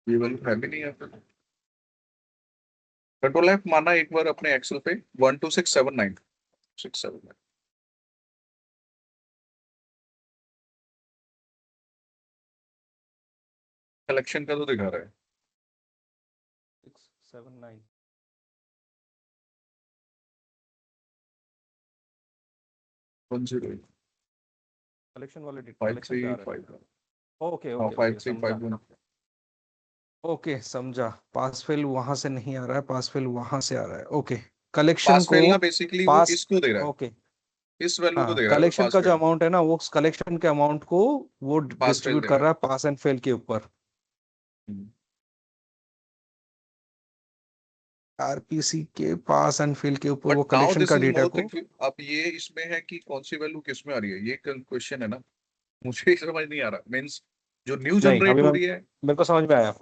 ये वाली है भी नहीं है। कंट्रोल F माना एक बार अपने एक्सेल पे 12679 679 कलेक्शन का तो दिखा रहा है 679 10 कलेक्शन वाले कलेक्शन पे आ रहा है। 5351 ओके हाँ ओके ओके समझा 5351 ओके समझा। पास फेल वहां से नहीं आ रहा है, पास फेल वहां से आ रहा है। ओके कलेक्शन पास को फेल ना बेसिकली वो पास इसको दे रहा है, ओके इस वैल्यू को हाँ दे रहा है वो कलेक्शन पास का जो फेल अमाउंट है ना वो कलेक्शन के अमाउंट को वो पास फेल डिस्ट्रीब्यूट दे कर रहा रहा है पास एंड फेल के ऊपर। है। आरपीसी के पास एंड फेल के ऊपर बट वो नाउ कलेक्शन दिस का इज डेटा मोर को। अब ये इसमें है कि कौन सी वैल्यू किस में आ रही है, ये क्वेश्चन है ना, मुझे समझ नहीं आ रहा। मींस जो न्यू नहीं जनरेट अभी हो मैं रही है मेरे को समझ में आया,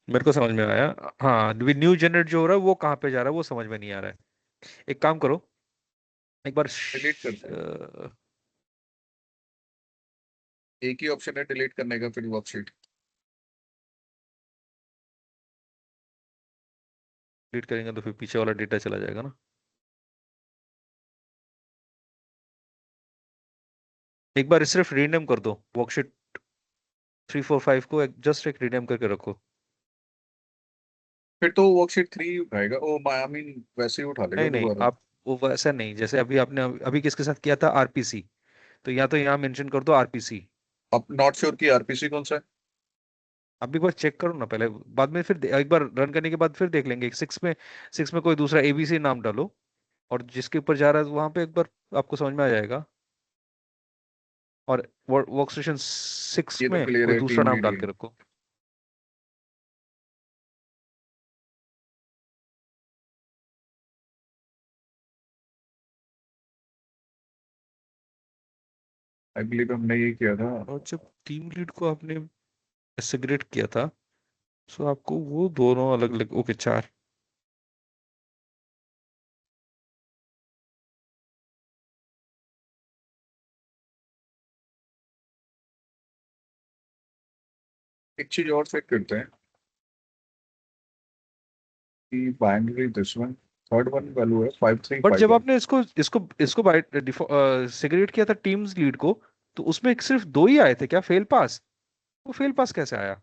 मेरे को समझ में आया। हाँ न्यू जनरेट जो हो रहा है वो कहाँ पे जा रहा है वो समझ में नहीं आ रहा है। एक काम करो एक बार डिलीट करते हैं, एक ही ऑप्शन है डिलीट करने का फिर वर्कशीट। डिलीट करेंगे तो फिर पीछे वाला डेटा चला जाएगा ना। एक बार सिर्फ रीनेम कर दो वर्कशीट 345 को जस्ट एक रीनेम करके रखो। फिर तो वर्कशीट 3 उठाएगा, ओ आई मीन वैसे ही उठा लेगा नहीं नहीं दोबारा। आप वो वैसा नहीं जैसे अभी आपने अभी किसके साथ किया था आरपीसी, तो या तो यहाँ मेंशन कर दो आरपीसी। अब नॉट श्योर कि आरपीसी कौन सा है। आप एक बार चेक करो ना पहले, बाद में फिर एक बार रन करने के बाद फिर देख लेंगे। सिक्स में कोई दूसरा एबीसी नाम डालो और जिसके ऊपर जा रहा है वहां पे एक बार आपको समझ में आ जाएगा। और वर्क स्टेशन 6 ये तो में क्लियर कोई है दूसरा टीम नाम लीड डाल ही के रखो। आई बिलीव हमने ये किया था। और जब टीम लीड को आपने सेग्रेट किया था तो आपको वो दोनों अलग अलग ओके 4। एक चीज और चेक करते हैं कि binary this one third one value है बट जब 5351। आपने इसको इसको इसको बाय सेग्रेट किया था टीम्स लीड को, तो उसमें सिर्फ 2 ही आए थे क्या फेल पास? वो फेल पास कैसे आया?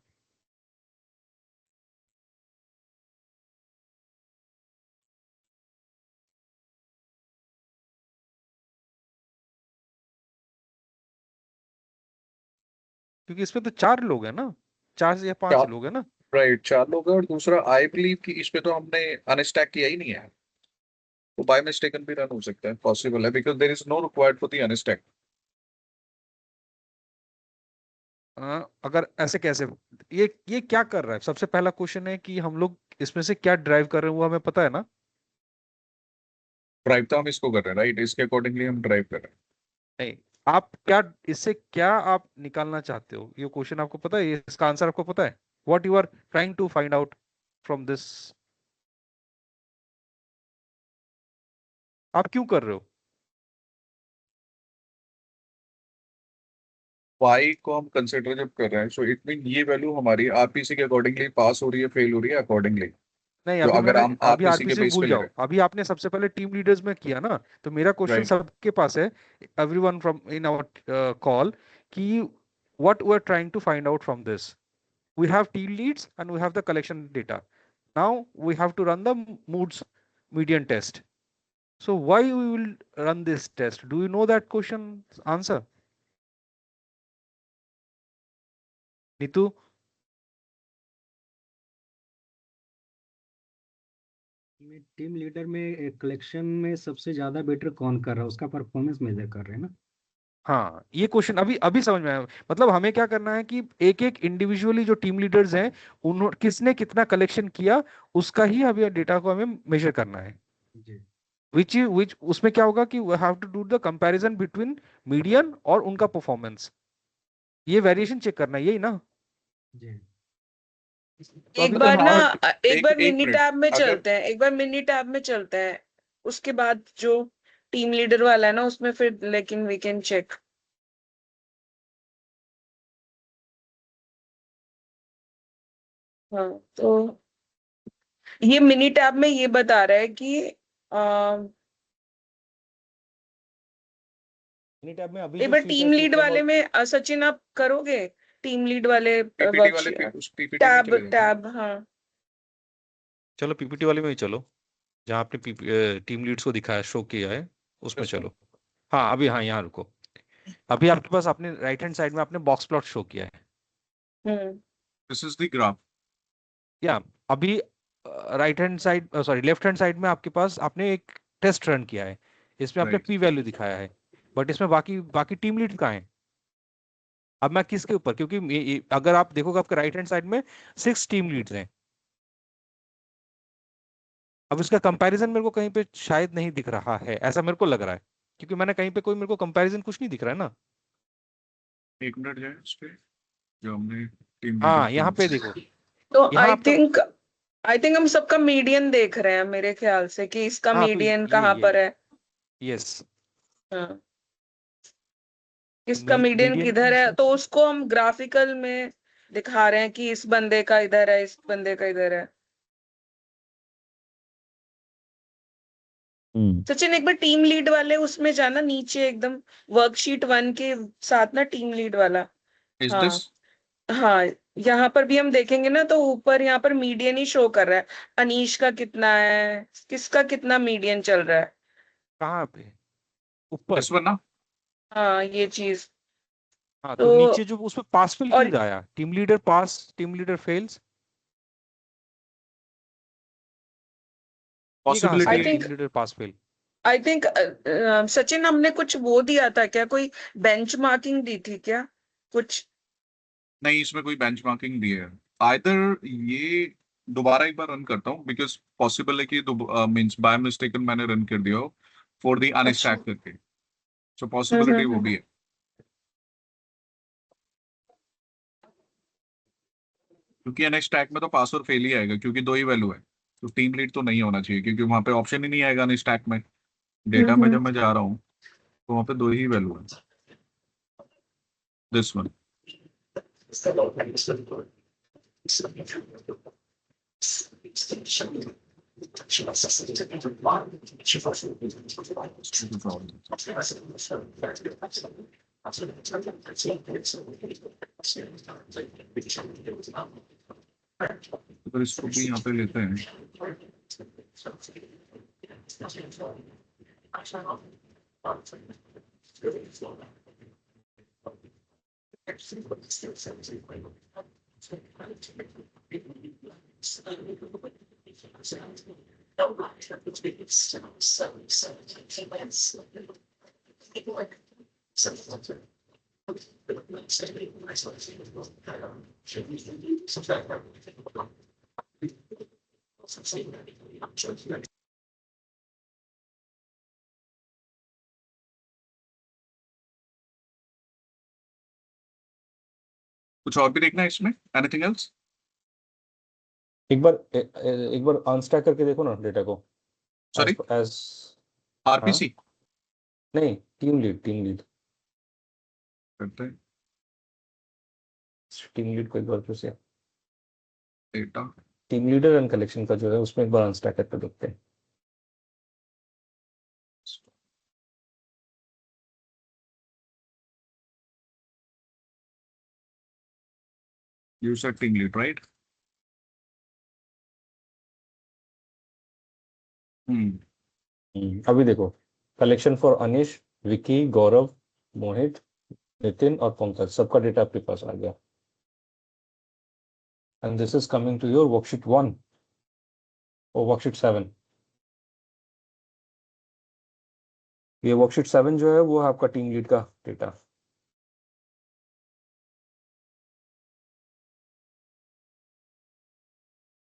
क्योंकि इसमें तो 4 लोग हैं ना, 4 या 5 लोग हैं ना। राइट 4 लोग हैं, और दूसरा आई बिलीव कि इसमें तो हमने अनस्टैक किया ही नहीं है, तो बाय मिस्टेकन भी रन हो सकता है, पॉसिबल है because there is no required for the unstack. अगर ऐसे कैसे, ये क्या कर रहा है? सबसे पहला क्वेश्चन है कि हम लोग इसमें से क्या ड्राइव कर रहे हैं वो हमें पता है ना। ड्राइव तो हम इसको कर रहे हैं, राइट, इसके अकॉर्डिंगली हम ड्राइव कर रहे हैं। नहीं आप क्या इससे क्या आप निकालना चाहते हो, ये क्वेश्चन आपको पता है, इसका आंसर आपको पता है? What you are trying to find out from this, आप क्यों कर रहे हो? वाई को हम कंसिडर जब कर रहे हैं, सो इट मीन ये वैल्यू हमारी आरपीसी के अकॉर्डिंगली पास हो रही है, फेल हो रही है अकॉर्डिंगली। नहीं जो अभी अगर मैंने हम अभी आरपीसी के आरपीसी बेस पे भूल ले जाओ, रहे अभी आपने सबसे पहले टीम लीडर्स में किया ना, तो मेरा हैं, क्वेश्चन राइट। सबके पास है, everyone from in our call, कि what we are trying to find out from this. We have team leads and we have the collection data. Now we have to run the moods median test. So why we will run this test? Do you know that question answer? Nitu, में टीम लीडर में कलेक्शन में सबसे ज्यादा बेटर कौन कर रहा है उसका परफॉर्मेंस मेजर कर रहे हैं ना। हाँ ये क्वेश्चन अभी अभी समझ में आया। मतलब हमें क्या करना है कि एक एक इंडिविजुअली जो टीम लीडर्स हैं उन्होंने किसने कितना कलेक्शन किया उसका ही अभी डेटा को हमें मेजर करना है। जी विच उसमें क्या होगा कि we have to do the comparison between median और उनका परफॉर्मेंस, ये वेरिएशन चेक करना है, यही ना। जी तो एक अभी तो बार ना हमारा एक बार एक मिनी मिनट टैब में अगर चलते हैं, एक बार मिनी टैब में चलते हैं, उसके बाद जो टीम लीडर वाला है ना उसमें फिर, लेकिन वी कैन चेक। हाँ, तो ये मिनी टैब में ये बता रहा है कि मिनी टैब में अभी एक जो बार शीट टीम है लीड system वाले और में सचिन आप करोगे? टीम लीड वाले पीपीटी वाले वर्कशीट उस पीपीटी में टैब चले जाते हैं। टैब, हाँ चलो पीपीटी वाले में ही चलो, जहाँ आपने टीम लीड्स को दिखाया, शो किया है, उसमें This one. चलो। हाँ अभी, हाँ यहाँ रुको। अभी आपके पास आपने राइट हैंड साइड में आपने बॉक्स प्लॉट शो किया है, हम्म This is the graph. या अभी right hand side, sorry left hand side में आपके पास आपने एक टेस्ट रन किया है, इसमें आपने Right. पी वैल्यू दिखाया है, बट इसमें बाकी बाकी टीम लीड कहाँ है? अब मैं किसके ऊपर, क्योंकि अगर आप देखोगे आपके राइट हैंड साइड में 6 टीम लीड्स हैं। अब इसका कंपैरिजन मेरे को कहीं पे शायद नहीं दिख रहा है, ऐसा मेरे को लग रहा है, क्योंकि मैंने कहीं पे कोई मेरे को कंपैरिजन कुछ नहीं दिख रहा है ना। एक मिनट जाए उस पे जो हमने टीम हाँ यहाँ पे देखो, तो यहाँ आपका, आई थिंक हम सबका मीडियन देख रहे हैं मेरे ख्याल से, कि इसका हाँ तो मीडियन कहाँ पर है। यस, हाँ, इसका मीडियन मीडियन किधर है, तो उसको हम ग्राफिकल में दिखा रहे हैं कि इस बंदे का इधर है, इस बंदे का इधर है। सचिन एक बार टीम लीड वाले उसमें जाना, नीचे एकदम वर्कशीट 1 के साथ ना, टीम लीड वाला। Is हाँ this? हाँ, यहाँ पर भी हम देखेंगे ना, तो ऊपर यहाँ पर मीडियन ही शो कर रहा है। अनीश का कितना है, किसका कितना मीडियन चल रहा है। कहाँ पे? ऊपर? This one ना? हाँ ये चीज हाँ तो, तो नीचे जो उसमें पास फेल और क्यों आया, टीम लीडर पास, टीम लीडर फेल्स, ये कहाँ से आई आया Possibility. Think team leader pass fail? I think Sachin हमने कुछ वो दिया था क्या, कोई बेंचमार्किंग दी थी क्या कुछ? नहीं, इसमें कोई बेंचमार्किंग नहीं है। आइदर ये दोबारा एक बार रन करता हूँ बिकॉज पॉसिबल है कि मींस बाय मिस्टेकन मैंने रन कर दिया हो फॉर द अच्छा। अनस्टैक करके, सो पॉसिबिलिटी वो भी है। क्योंकि अनस्टैक में तो पास और फेल ही आएगा क्योंकि दो ही वैल्यू है, तो टीम लीड तो नहीं होना चाहिए क्योंकि वहां पे ऑप्शन ही नहीं आएगा अनस्टैक में। डेटा में जब मैं जा रहा हूँ तो वहां पे दो ही वैल्यू है, दिस वन। अगर इसको भी यहाँ पे लेते हैं कुछ और भी देखना है इसमें, एनीथिंग एल्स? एक बार अनस्टैक करके देखो ना डेटा को, सॉरी, एज आरपीसी नहीं, टीम लीड करते हैं। टीम लीड को एक बार फिर से, data team leader and collection का जो है उसमें एक बार अनस्टैक करके देखते हैं। User team lead right. अभी देखो, कलेक्शन फॉर अनिश, विकी, गौरव, मोहित, नितिन और पंकज, सबका डेटा आपके पास आ गया। And this is coming to your worksheet 1 और वर्कशीट 7। ये वर्कशीट 7 जो है वो है आपका टीम लीड का डेटा।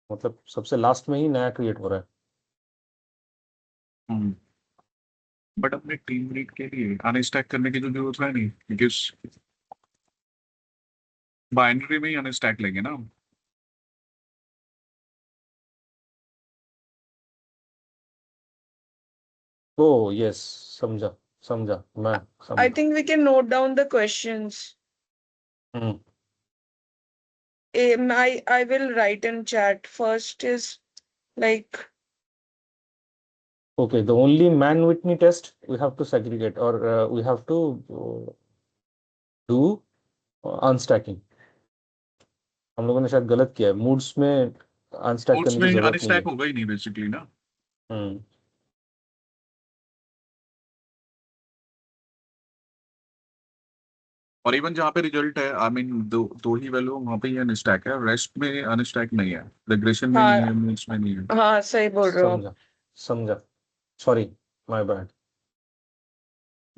मतलब सबसे लास्ट में ही नया क्रिएट हो रहा है। बट अपने टीम लीड के लिए अनस्टैक करने की तो जरूरत है नहीं बिकॉज बाइनरी में ही अनस्टैक लेंगे ना। ओ यस, समझा समझा मैं I समझा think we can note down the questions. Hmm I will write in chat. First is like okay, the only man Whitney test we have to segregate, or we have to do unstacking. हम लोगों ने शायद गलत किया है, मूड्स में अनस्टैक करने की उसमें जरूरत नहीं है। अनस्टैक होगा ही नहीं बेसिकली ना। हम्म और इवन जहाँ पे रिजल्ट है, आई मीन दो ही वैल्यू वहाँ पे ही अनस्टैक है, रेस्ट में अनस्टैक नहीं है, रिग्रेशन में नहीं हाँ है, मूव्स में नहीं है। हाँ सही बोल रहे हो आप। समझा समझा, sorry, my bad.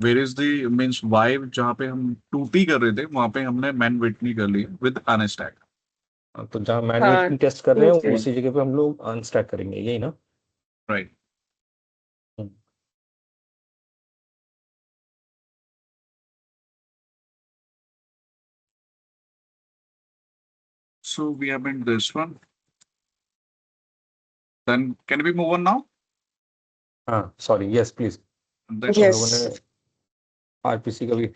Where is the means Y, जहाँ पे हम 2T कर रहे थे वहाँ पे हमने मैन विटनी कर ली विद अनस्टैक। तो जहाँ मैन हाँ विटनी टेस्ट कर रहे ठीक हैं है। उसी जगह पे हम लोग अनस्टैक करेंगे, यही ना? Right. Hmm, So we have been this one. Then can we move on now? हाँ सॉरी, यस प्लीज। Then हम लोगों ने Yes. आरपीसी का भी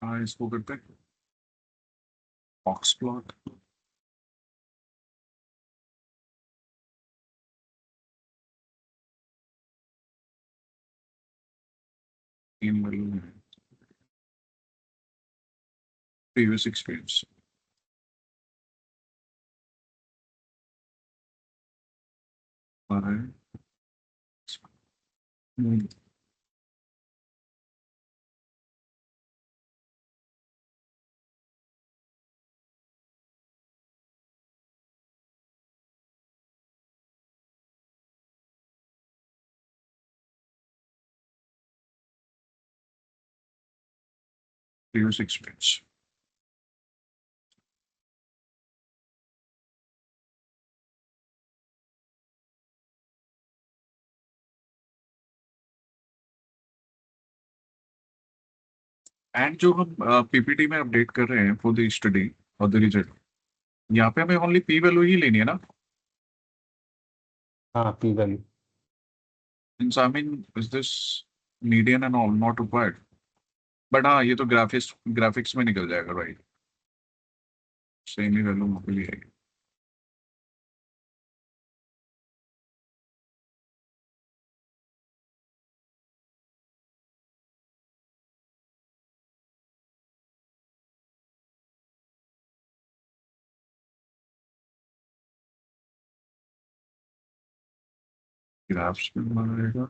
हाँ इसको करते हैं बॉक्स प्लॉट। तीन वैल्यू है, previous experience. Alright. Hmm. Previous experience. And जो हम पीपीटी में अपडेट कर रहे हैं फॉर द स्टडी और द रिजल्ट, यहाँ पे हमें ओनली पी वैल्यू ही लेनी है ना? हाँ P value. Means I mean is this median and all not required? But हाँ ये तो ग्राफिक्स में निकल जाएगा राइट, सेम ही वैल्यू वहाँ पे ले आएगी। ग्राफ्स में बनाएगा।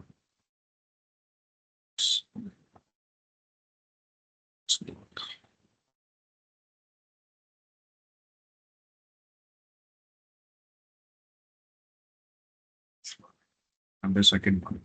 And the second one.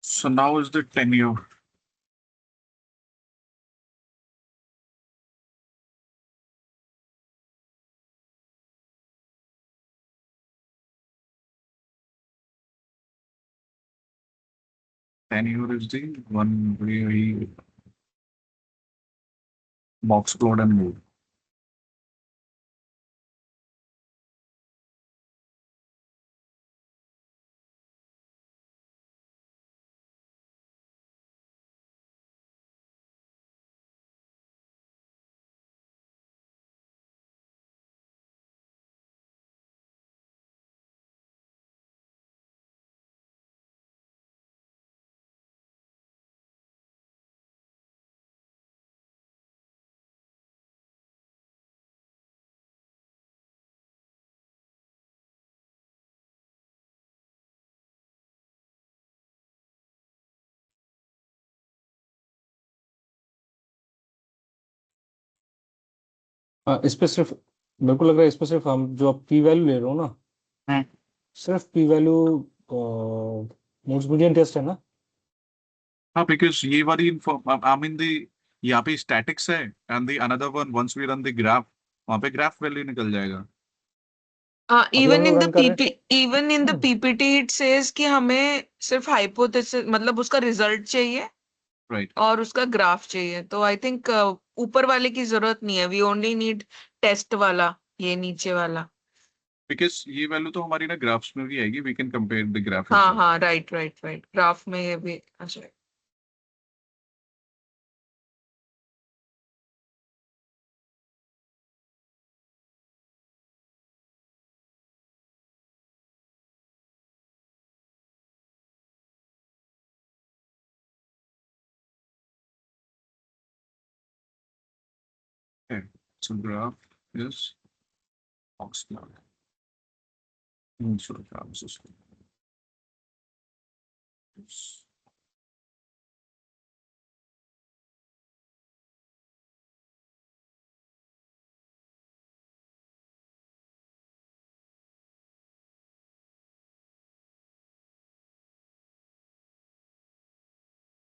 So now is the tenure. Tenure is the one where he box plot and move. इस पे सिर्फ मेरे को लग रहा है इस पे सिर्फ हम जो आप पी वैल्यू ले रहे हो ना, सिर्फ P value Mood's median test है ना? हाँ, बिकॉज ये वाली आई मीन द यहाँ पे स्टैटिक्स है and the another one once we run the graph, वहाँ पे ग्राफ वैल्यू निकल जाएगा। अभी हम इवन इन लोग द रन कर रहे पीपी इवन इन द हैं। पीपीटी इट सेज कि हमें सिर्फ हाइपोथेसिस मतलब उसका रिजल्ट चाहिए राइट, और उसका ग्राफ चाहिए, तो आई थिंक ऊपर वाले की जरूरत नहीं है, वी ओनली नीड टेस्ट वाला, ये नीचे वाला। बिकॉज ये वैल्यू तो हमारी ना ग्राफ्स में भी आएगी, we can compare the graph as हाँ वेल। हाँ, राइट राइट राइट, ग्राफ में ये भी अच्छा। Okay, so graph is Oxford. So graph is this.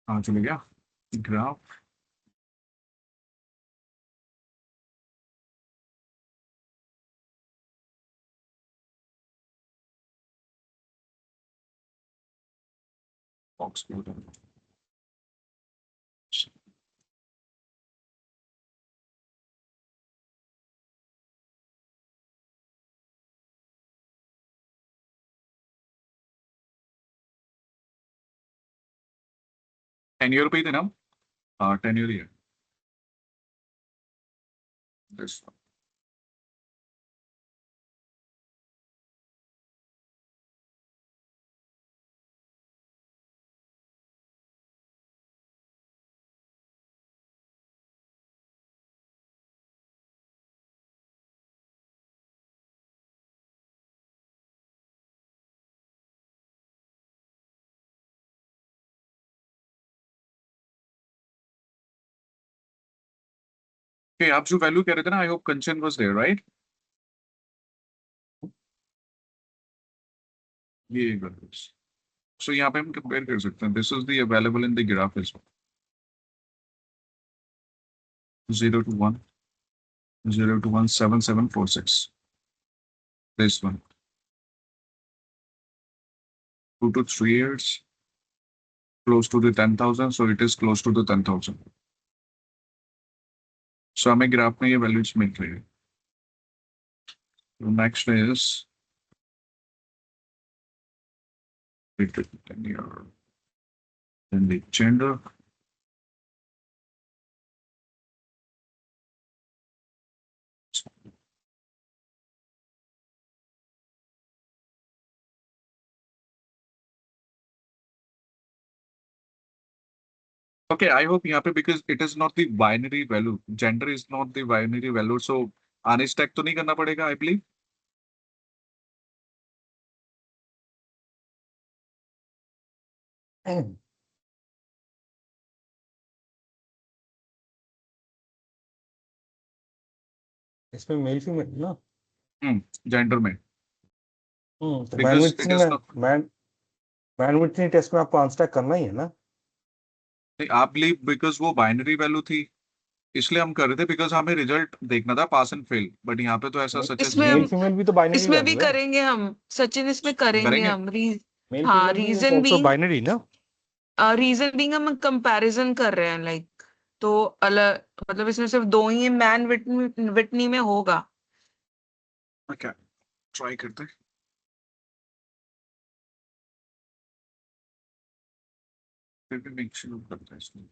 हाँ चले गया ग्राफ। Oxford. 10 year पे ही थे ना? हाँ 10 year ही है। This one. Okay, आप जो वैल्यू कह रहे थे ना, I hope Kanchan was there right? ये वैल्यूज, सो यहाँ पे हम कंपेयर कर सकते हैं, this is the available in the graph is 0 to 1, 0 to 1, 7, 7, 4, 6. This one 2 to 3 years, close to the 10,000, so it is close to the 10,000. So हमें ग्राफ में ये वैल्यूज मिल रही है। Next is 10 year, then the gender. Okay, I hope यहाँ पे because it is not the binary value, gender is not the binary value, so आने stack तो नहीं करना पड़ेगा, I believe. इसमें मेल फीमेल ना? Gender में तो because bandwidth it is not. Bandwidth test में आपको अनस्टैक करना ही है ना? नहीं, आप believe because वो binary value थी, इसलिए हम कर रहे थे because हमें रिजल्ट देखना था पास एंड फेल, बट यहाँ पे तो ऐसा सच इसमें मेल फीमेल भी तो बाइनरी इसमें भी वैल्यू है। करेंगे हम सचिन, इसमें करेंगे करेंगे। हम मेल हाँ, फीमेल भी रीजन आल्सो बीइंग बाइनरी ना? हम कंपैरिजन कर रहे हैं लाइक, तो अलग मतलब इसमें सिर्फ दो ही मैन विटनी में होगा। Okay, ट्राई करते हैं। फिर भी make sure करते हैं इसमें।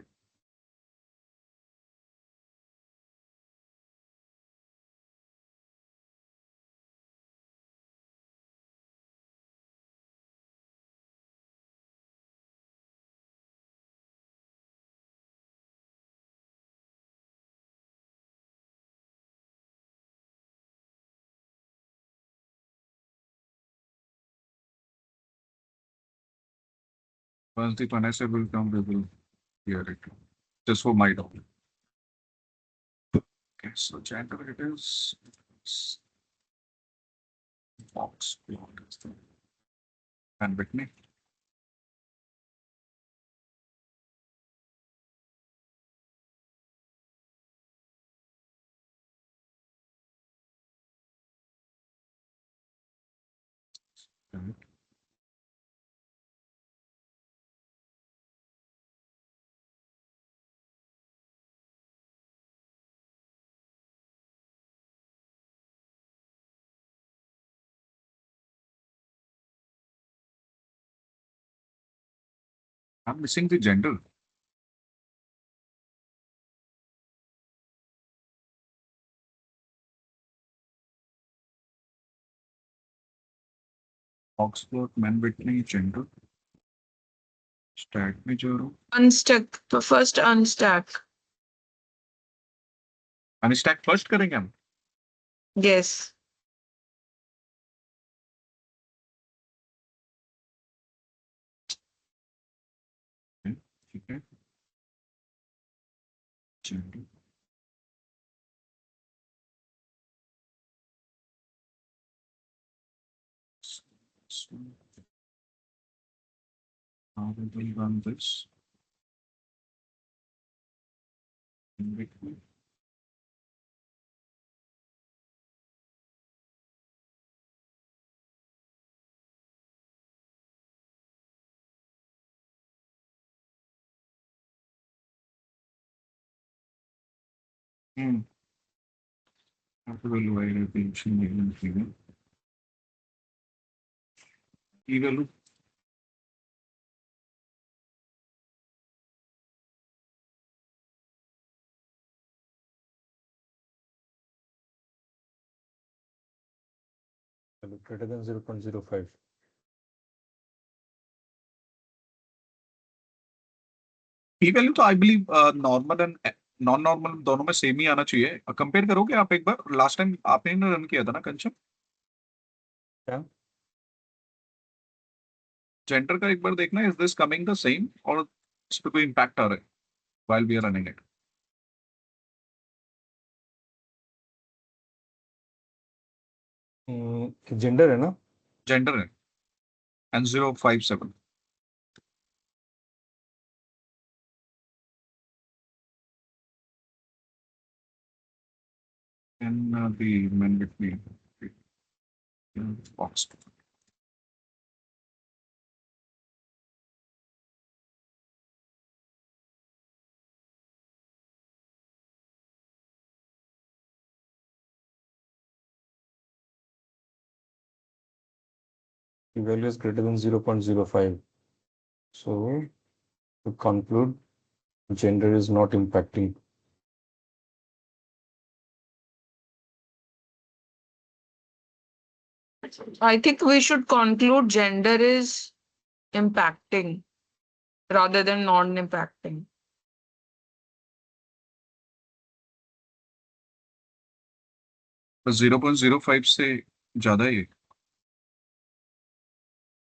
Once the financial will come, we will hear it. Just for my doubt. Okay, so gender it is box plot is the and Whitney. Okay. I'm missing the gender. Oxford, Man Whitney, gender. Stack में जा रहा हूँ. Unstack, तो first unstack. Unstack first करेंगे हम. Yes. ठीक है. Gender. So, how will we run this? Man Whitney. After evaluate the engineering figure. P value. greater than 0.05. P value तो I believe normal and non normal दोनों में सेम ही आना चाहिए. कंपेयर करोगे आप एक बार. लास्ट टाइम आपने ना रन किया था ना कंचन. क्या? जेंडर का एक बार देखना. Is this coming the same और इस पे कोई इम्पैक्ट आ रहा है while we are running it. Gender है ना? जेंडर है and 057. And the men with me box. The value is greater than 0.05. So to conclude, gender is not impacting. I think we should conclude gender is impacting rather than non-impacting. तो 0.05 से ज्यादा ही है.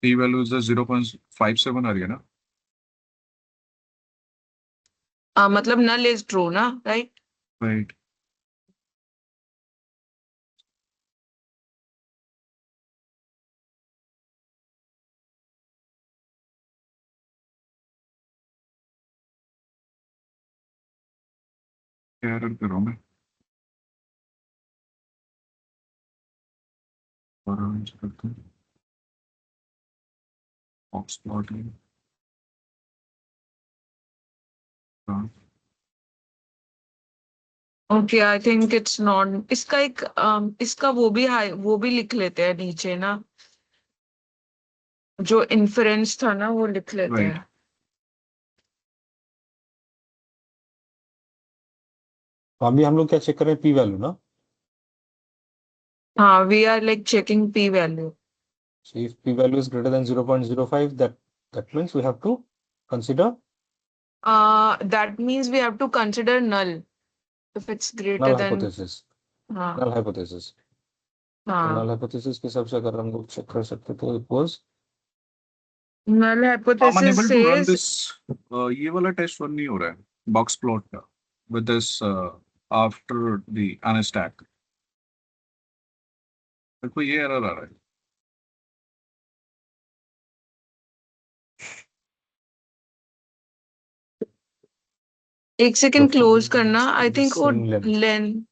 P value is 0.57 आ रही है ना. मतलब null is true ना, right? Right. क्या रन कर रहा हूँ मैं. और arrange करता हूँ. Box plotting. हाँ. Okay, I think it's not. इसका एक इसका वो भी लिख लेते हैं नीचे ना. जो inference था ना वो लिख लेते Right. हैं. अभी हम लोग क्या चेक कर रहे हैं? P value ना? हाँ, we are like checking p value. So if P value is greater than 0.05, that means we have to consider That means we have to consider null if it's greater null than. hypothesis. हाँ Null hypothesis. तो हाँ. null hypothesis के हिसाब से अगर हम लोग चेक कर सकते तो it was Null I'm hypothesis unable to run says this. ये वाला टेस्ट रन नहीं हो रहा है. Box plot का with this after the unstack. देखो ये एरर आ रहा है. एक सेकंड क्लोज करना, आई थिंक वो Same length. लेन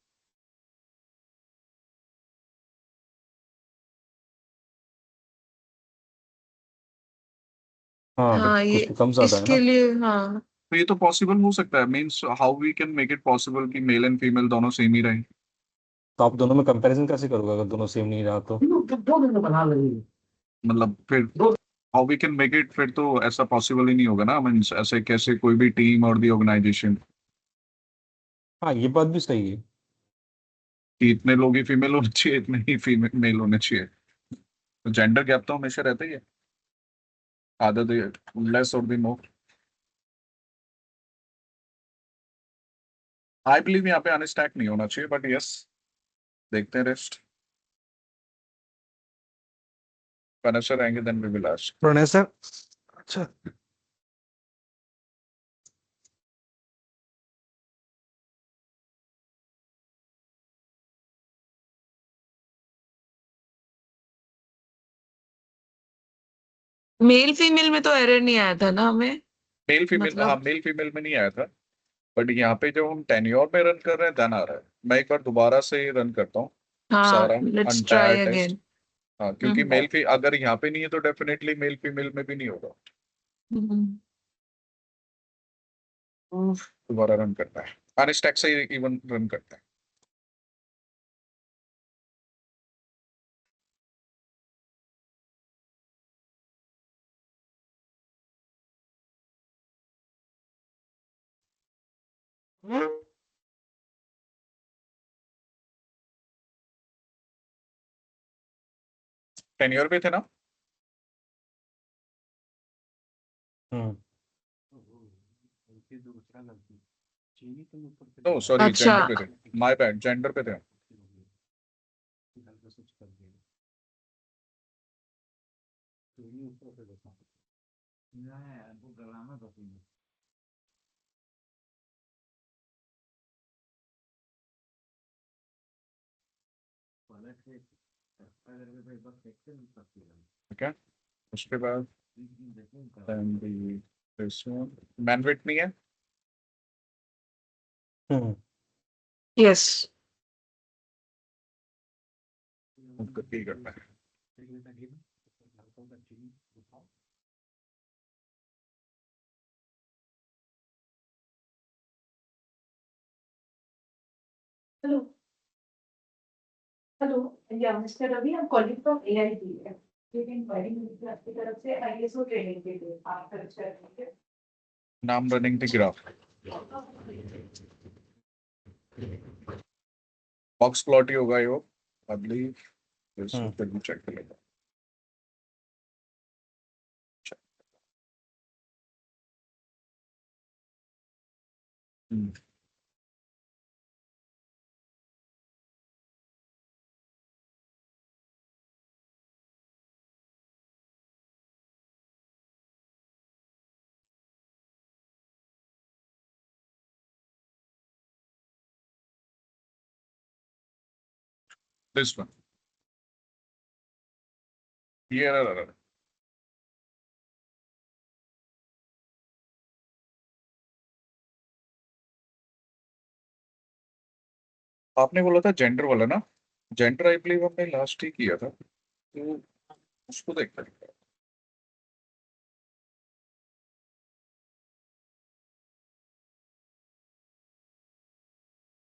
हाँ हाँ but ये कुछ तो कम ज्यादा है इसके ना. लिए हाँ तो ये तो पॉसिबल हो सकता है. Means how we can make it possible कि मेल एंड फीमेल दोनों सेम ही रहे. तो आप दोनों में कंपैरिजन कैसे करोगे अगर दोनों सेम नहीं रहा तो? मतलब फिर how we can make it, फिर तो ऐसा पॉसिबल ही नहीं होगा ना. मींस ऐसे कैसे कोई भी टीम और दी ऑर्गेनाइजेशन हाँ ये बात भी सही है. कि इतने लोग ही फीमेल होने चाहिए, इतने ही फीमेल मेल होने चाहिए. तो जेंडर गैप तो हमेशा रहता ही है, आदर लेस और दी मोर. आई बिलीव यहाँ पे अनस्टैक नहीं होना चाहिए, बट यस देखते हैं रेस्ट. फिनिशर आएंगे then we will ask. Pranay sir, अच्छा मेल फीमेल में तो एरर नहीं आया था ना हमें, मेल फीमेल, हाँ मतलब मेल फीमेल में नहीं आया था. बट यहाँ पे जब हम टेन्योर में रन कर रहे हैं देन आ रहा है. मैं एक बार दोबारा से रन करता हूँ हाँ सारा let's entire try test. Again. हाँ क्योंकि मेल फी अगर यहाँ पे नहीं है तो डेफिनेटली मेल फीमेल में भी नहीं होगा. दोबारा रन करना है, अनस्टैक से इवन रन करता है. टेन्योर पे थे ना. हम्म. नो सॉरी, अच्छा जेंडर पे थे. माय बैड, जेंडर पे थे. ठीक है, उसके बाद मैनवेट नहीं है. हम्म. यस उसको ठीक करना है. हेलो हेलो या mister Ravi, I'm calling from AIB. एक इंक्वायरी मिली थी आपकी तरफ से ISO ट्रेनिंग के लिए, आप सर्च कर लीजिए. नाम running the graph, box plot ही होगा ये, आई बिलीव. इसको फिर भी चेक कर लेगा. दिस वन, ये रहा. आपने बोला था जेंडर वाला ना. जेंडर आई बिलीव हमने लास्ट ही किया था, तो उसको देखते हैं.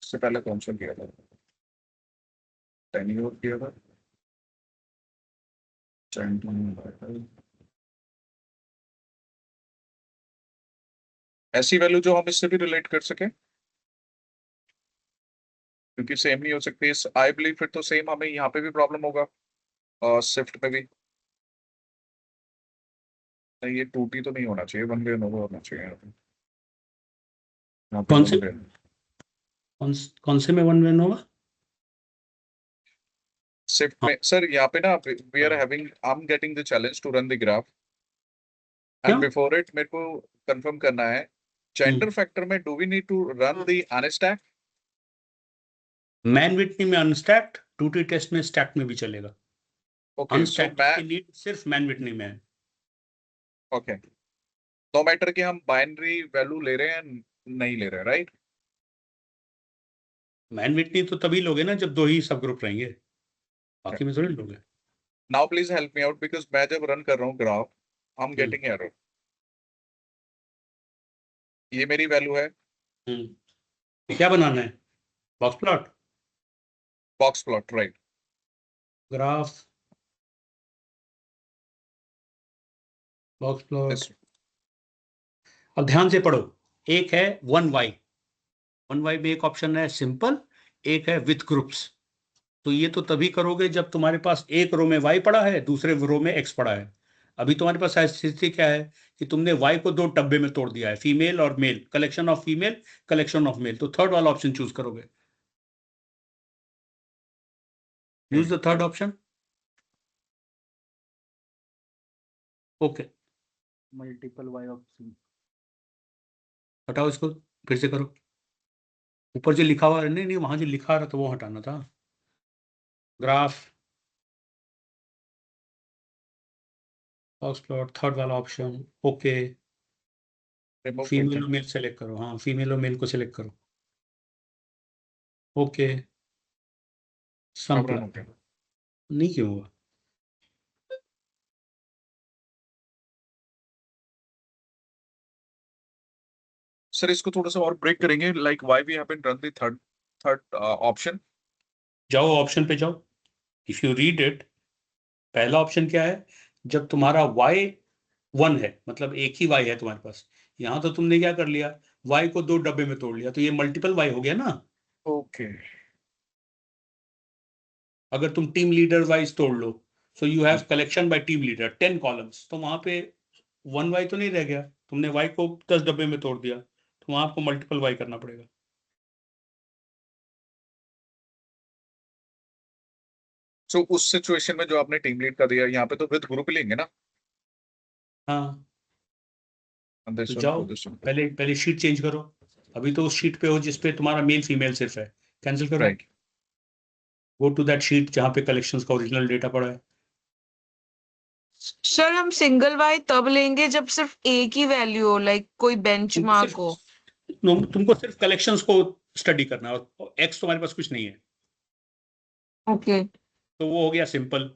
इससे पहले कौन सा किया था? टेन्योर किया था. ऐसी वैल्यू जो हम इससे भी रिलेट कर सके, क्योंकि सेम नहीं हो सकती. इस आई बिलीव फिर तो सेम हमें यहाँ पे भी प्रॉब्लम होगा और स्विफ्ट में भी. नहीं ये 2T तो नहीं होना चाहिए, 1 वे नोवा होना चाहिए यहाँ पे. यहाँ पे कौन से 1 वे. कौन से में वन वे होगा? स्विफ्ट में सर यहाँ पे ना we are having, I am getting the challenge to run the graph and क्या? बिफोर इट मेरे को कंफर्म करना है जेंडर फैक्टर में do we need to run the unstack Mann Whitney में अनस्टैक्ड, टूटी टेस्ट में स्टैक्ड में भी चलेगा। ओके, सो अनस्टैक्ड मैं की नीड सिर्फ मैन विटनी में है। ओके, नो मैटर कि हम बाइनरी वैल्यू ले रहे हैं नहीं ले रहे हैं, राइट? मैन विटनी तो तभी लोगे ना जब दो ही सब ग्रुप रहेंगे, बाकी में थोड़ी लोगे। Now please help me out because मैं जब रन कर रहा हूँ graph, I am getting error. ये मेरी वैल्यू है, क्या बनाना है? Box plot, box plot, right? Graph, box plot. This अब ध्यान से पढ़ो, एक है 1y, 1y में एक ऑप्शन है सिंपल, एक है विथ ग्रुप्स। तो ये तो तभी करोगे जब तुम्हारे पास एक रो में y पड़ा है, दूसरे रो में x पड़ा है। अभी तुम्हारे पास स्थिति क्या है कि तुमने y को दो डब्बे में तोड़ दिया है, फीमेल और male, collection of female, collection of male. तो थर्ड वाला ऑप्शन चूज करोगे, use the third option. Okay, multiple Y of C. हटाओ इसको, फिर से करो। ऊपर जो लिखा हुआ है, नहीं नहीं, वहां जो लिखा रहा था वो हटाना था। ग्राफ, बॉक्स प्लॉट, थर्ड वाला ऑप्शन, ओके। रिमूव फीमेल करते और मेल सेलेक्ट करो, हाँ फीमेल और मेल को सिलेक्ट करो, ओके। हैं, सम अब रन हो गया। नहीं क्यों हुआ? सर इसको थोड़ा सा और ब्रेक करेंगे, like why we haven't run the third third option. जाओ ऑप्शन पे जाओ, इफ यू रीड इट, पहला ऑप्शन क्या है? जब तुम्हारा y 1 है, मतलब एक ही y है तुम्हारे पास, यहां तो तुमने क्या कर लिया, y को दो डब्बे में तोड़ लिया, तो ये मल्टीपल y हो गया ना। ओके, अगर तुम टीम लीडर वाइज तोड़ लो, so you have collection by team leader 10 columns, तो वहां पे 1y तो नहीं रह गया, तुमने y को 10 डब्बे में तोड़ दिया, तो वहां आपको मल्टीपल y करना पड़ेगा। सो उस सिचुएशन में जो आपने टीम लीड कर दिया, यहाँ पे तो विद ग्रुप लेंगे ना? हाँ, तो दिस वन जाओ, टू दिस वन, पहले पहले शीट चेंज करो। अभी तो उस शीट पे हो जिसपे तुम्हारा मेल फीमेल सिर्फ है, कैंसिल करो, right? Go to that sheet जहां पे कलेक्शंस का ओरिजिनल डेटा पड़ा है। सर हम सिंगल वाई तब लेंगे जब सिर्फ एक ही वैल्यू हो, लाइक कोई तुमको बेंचमार्क सिर्फ हो। तुमको सिर्फ कलेक्शंस को स्टडी करना है, और एक्स तुम्हारे पास कुछ नहीं है, ओके तो वो हो गया सिंपल।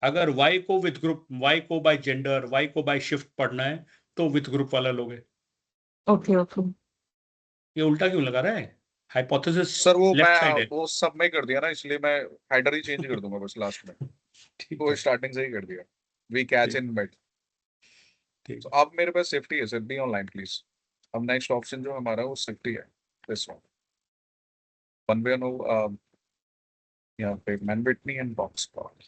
अगर y को विथ ग्रुप, y को बाय जेंडर, y को बाय शिफ्ट पढ़ना है, तो विथ ग्रुप वाला लोगे। Okay okay. ये उल्टा क्यों लगा रहा है? हाइपोथेसिस सर वो मैं लेफ्ट साइड है। वो सब में कर दिया ना, इसलिए मैं हेडर ही चेंज कर दूंगा बस लास्ट में। ठीक वो है, स्टार्टिंग से ही कर दिया, वी कैच ठीक इन बेट। ठीक। तो अब मेरे पास सेफ्टी है सर, बी ऑनलाइन प्लीज। अब नेक्स्ट ऑप्शन जो हमारा वो सेफ्टी है, दिस वन वे नो, यहाँ पे man Whitney and box plot.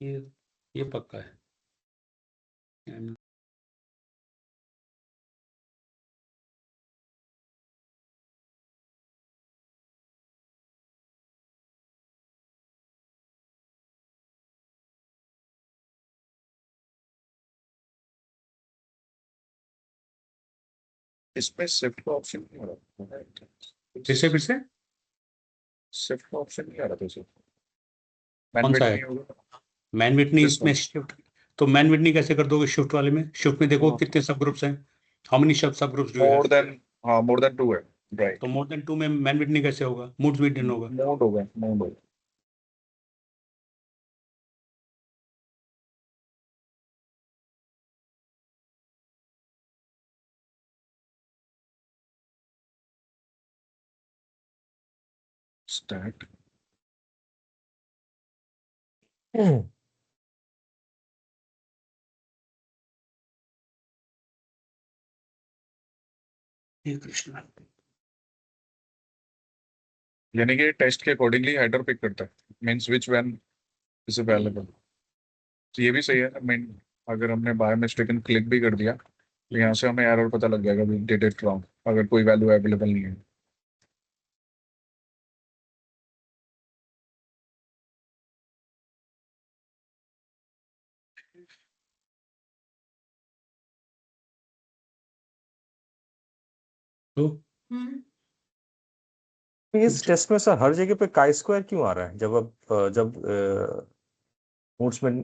ये ये पक्का है। इसमें शिफ्ट का ऑप्शन नहीं आ रहा, फिर से शिफ्ट का ऑप्शन नहीं आ रहा था सर। मैन कौन सा विटनी है? होगा मैन विटनी दिस में वन। शिफ्ट, तो मैन विटनी कैसे कर दोगे शिफ्ट वाले में? शिफ्ट में देखो हाँ, कितने सब ग्रुप्स हैं, how many sub groups do you more have? Then, हाँ मोर देन टू है, तो राइट? मोर देन 2 में मैन विटनी कैसे होगा? मूड्स विटनी होगा। मोड होगा। स्टैट हे कृष्णा। यानी कि टेस्ट के अकॉर्डिंगली हेडर पिक करता है, means which one is available. तो ये भी सही है, मीन अगर हमने बाय मिस्टेकन क्लिक भी कर दिया तो यहाँ से हमें एरर पता लग जाएगा, वी डिड इट रॉन्ग, अगर कोई वैल्यू अवेलेबल नहीं है। तो इस टेस्ट में सर हर जगह पे काई स्क्वायर क्यों आ रहा है जब मोड्स में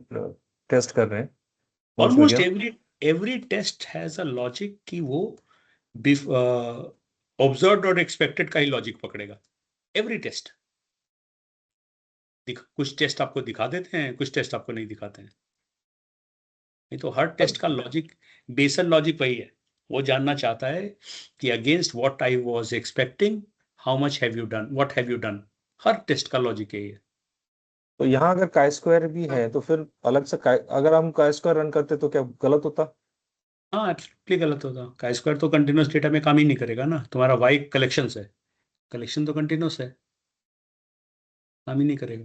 टेस्ट कर रहे हैं Mood's almost medium? Every test has a logic कि वो ऑब्जर्व्ड और एक्सपेक्टेड का ही लॉजिक पकड़ेगा। एवरी टेस्ट कुछ टेस्ट आपको दिखा देते हैं, कुछ टेस्ट आपको नहीं दिखाते हैं। नहीं तो हर टेस्ट का लॉजिक, बेसल लॉजिक वही है। वो जानना चाहता है कि against what I was expecting, how much have you done, what have you done. हर टेस्ट का लॉजिक यही है। तो यहाँ अगर काई स्क्वायर भी है तो फिर अलग से अगर हम काई स्क्वायर रन करते तो क्या गलत होता? हाँ, एब्सोल्युटली गलत होता। काई स्क्वायर तो कंटिन्यूस डेटा में काम ही नहीं करेगा ना। तुम्हारा वाई कलेक्शन है, कलेक्शन तो कंटिन्यूस है, काम ही नहीं करेगा।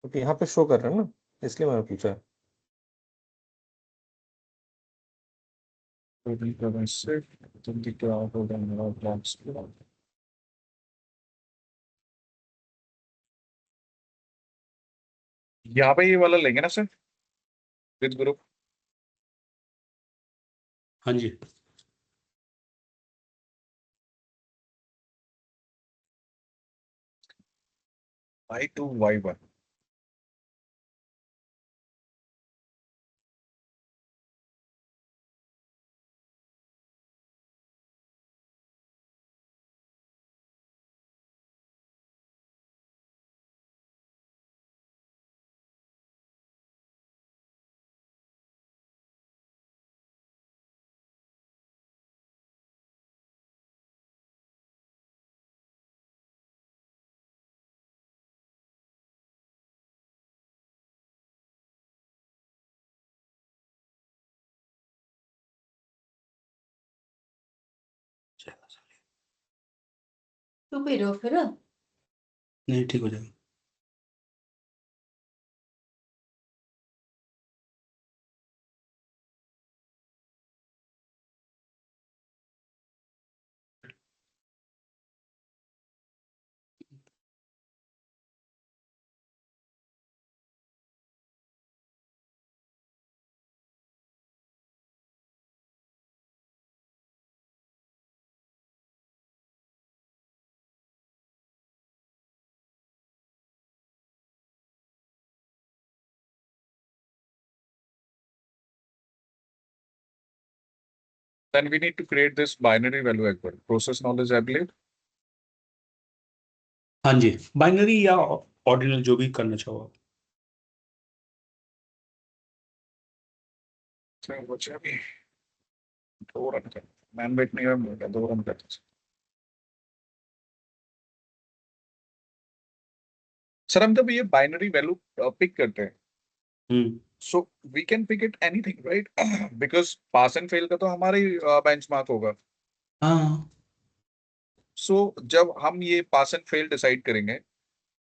क्योंकि यहाँ पे शो कर रहे हैं ना, इसलिए मैंने पूछा है। यहाँ पे ये वाला लेंगे ना सर, विद ग्रुप। हाँ जी। Y2 Y1। तू पी रहे हो फिर? नहीं, ठीक हो जाएगा। Then we need to create this binary value as well. Process knowledge, I believe. हाँ जी, बाइनरी या ऑर्डिनल जो भी करना चाहो आप। So what's अभी 2 रन कर, मैन वेट नहीं है, 2 रन करते सर। हम जब ये बाइनरी वैल्यू पिक करते हैं, so we can pick it anything, right? Because pass and fail का तो हमारा ही बेंचमार्क होगा। हाँ, सो जब हम ये पास एंड फेल डिसाइड करेंगे,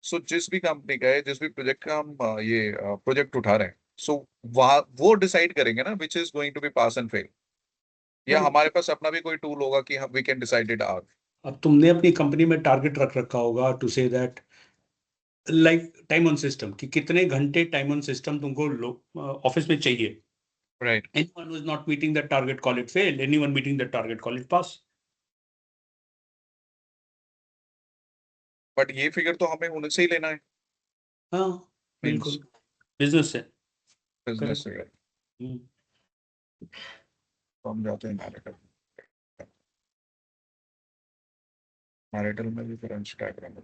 सो जिस भी कंपनी का है, जिस भी प्रोजेक्ट का हम ये प्रोजेक्ट उठा रहे हैं, सो वो डिसाइड करेंगे ना which is going to be pass and fail, या हमारे पास अपना भी कोई टूल होगा कि हम we can decide it our. अब तुमने अपनी कंपनी में टारगेट रख रखा होगा to say that, like time on system, कि कितने घंटे टाइम ऑन सिस्टम तुमको ऑफिस में चाहिए। Right. Anyone who is not meeting that target, call it fail. Anyone meeting that target, call it pass. But ये फिगर तो हमें उनसे से ही लेना है, हाँ, बिल्कुल, बिजनेस है। Business Correct. से। तो हम जाते हैं मैरिटल, मैरिटल में भी फिर diagram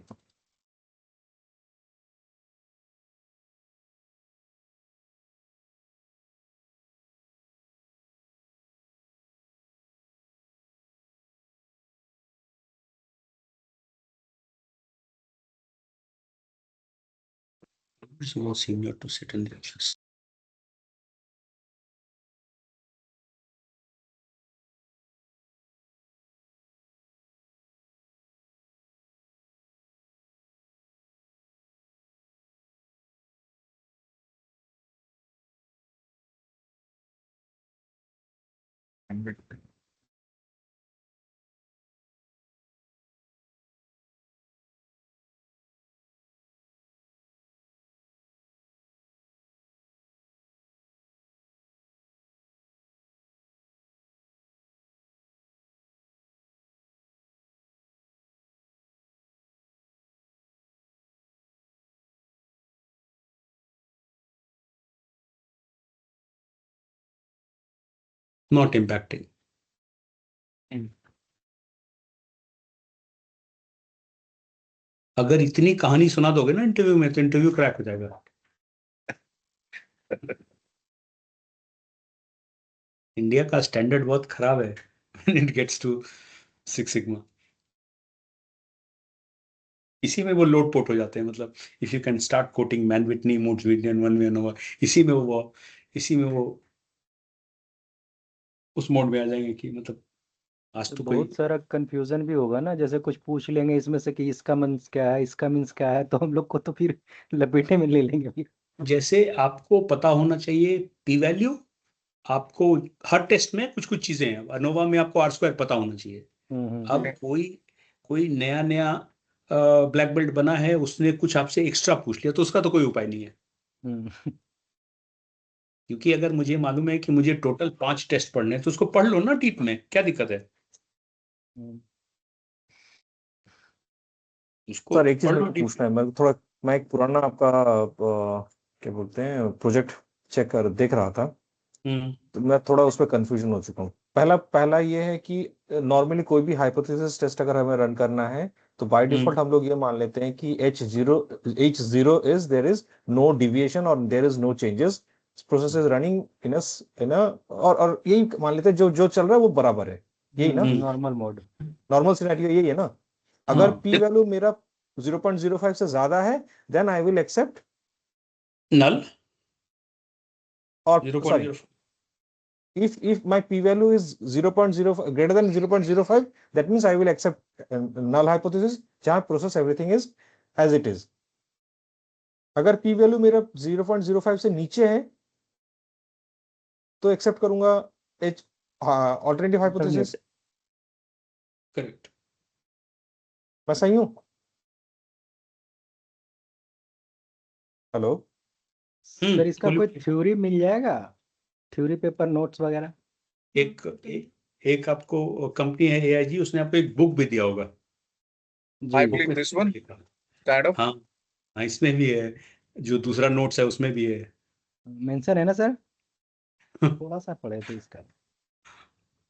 It's more senior to sit in the office. Not impacting. अगर इतनी कहानी सुना दोगे ना इंटरव्यू में तो इंटरव्यू क्रैक हो जाएगा। इंडिया का स्टैंडर्ड बहुत खराब है when it gets to six sigma. इसी में वो लोड पोट हो जाते हैं, मतलब if you can start quoting Mann Whitney Mood's विलियन वन वे नोवा, इसी में वो उस मोड में आ जाएंगे कि मतलब आज तो कोई बहुत सारा कंफ्यूजन भी होगा ना, जैसे कुछ पूछ लेंगे इसमें से कि इसका मीन्स क्या है, इसका मीन्स क्या है, तो हम लोग को तो फिर लपेटे में ले लेंगे फिर। जैसे आपको पता होना चाहिए पी वैल्यू, आपको हर टेस्ट में कुछ कुछ चीजें हैं, अनोवा में आपको आर स्क्वायर पता होना चाहिए। अब कोई नया ब्लैक बेल्ट बना है, उसने कुछ आपसे एक्स्ट्रा पूछ लिया तो उसका तो कोई उपाय नहीं है। क्योंकि अगर मुझे मालूम है कि मुझे टोटल 5 टेस्ट पढ़ने हैं तो उसको पढ़ लो ना डीप में, क्या दिक्कत है उसको सर एक चीज पढ़ लो मेरे को deep पूछना है, मैं एक पुराना आपका क्या बोलते हैं प्रोजेक्ट चेक कर देख रहा था, में। तो मैं थोड़ा उसमें कंफ्यूजन हो चुका हूँ। पहला ये है कि नॉर्मली कोई भी हाइपोथेसिस टेस्ट अगर हमें रन करना है तो बाय डिफॉल्ट हम लोग ये मान लेते हैं कि H0 is there is no deviation और there is no changes, process is running in a और यही मान लेते हैं जो चल रहा है वो बराबर है, यही ना नॉर्मल मोड। नॉर्मल सिनेरियो यही है ना। अगर हाँ, पी वैल्यू मेरा 0.05 से ज्यादा है then I will accept null और 0.05 if my p value is 0.05 greater than 0.05 that means I will accept null hypothesis जहां process everything is as it is। अगर p value मेरा 0.05 से नीचे है तो एक्सेप्ट करूंगा h alternative hypothesis। करेक्ट। मैं सही हूं? हेलो सर इसका बोलो। कोई थ्योरी मिल जाएगा, थ्योरी पेपर नोट्स वगैरह? एक आपको कंपनी है AIG, उसने आपको एक बुक भी दिया होगा। I ji believe this one kind of हाँ हाँ, इसमें भी है, जो दूसरा नोट्स है उसमें भी है। मेंशन है ना सर? थोड़ा सा पढ़े थे इसका।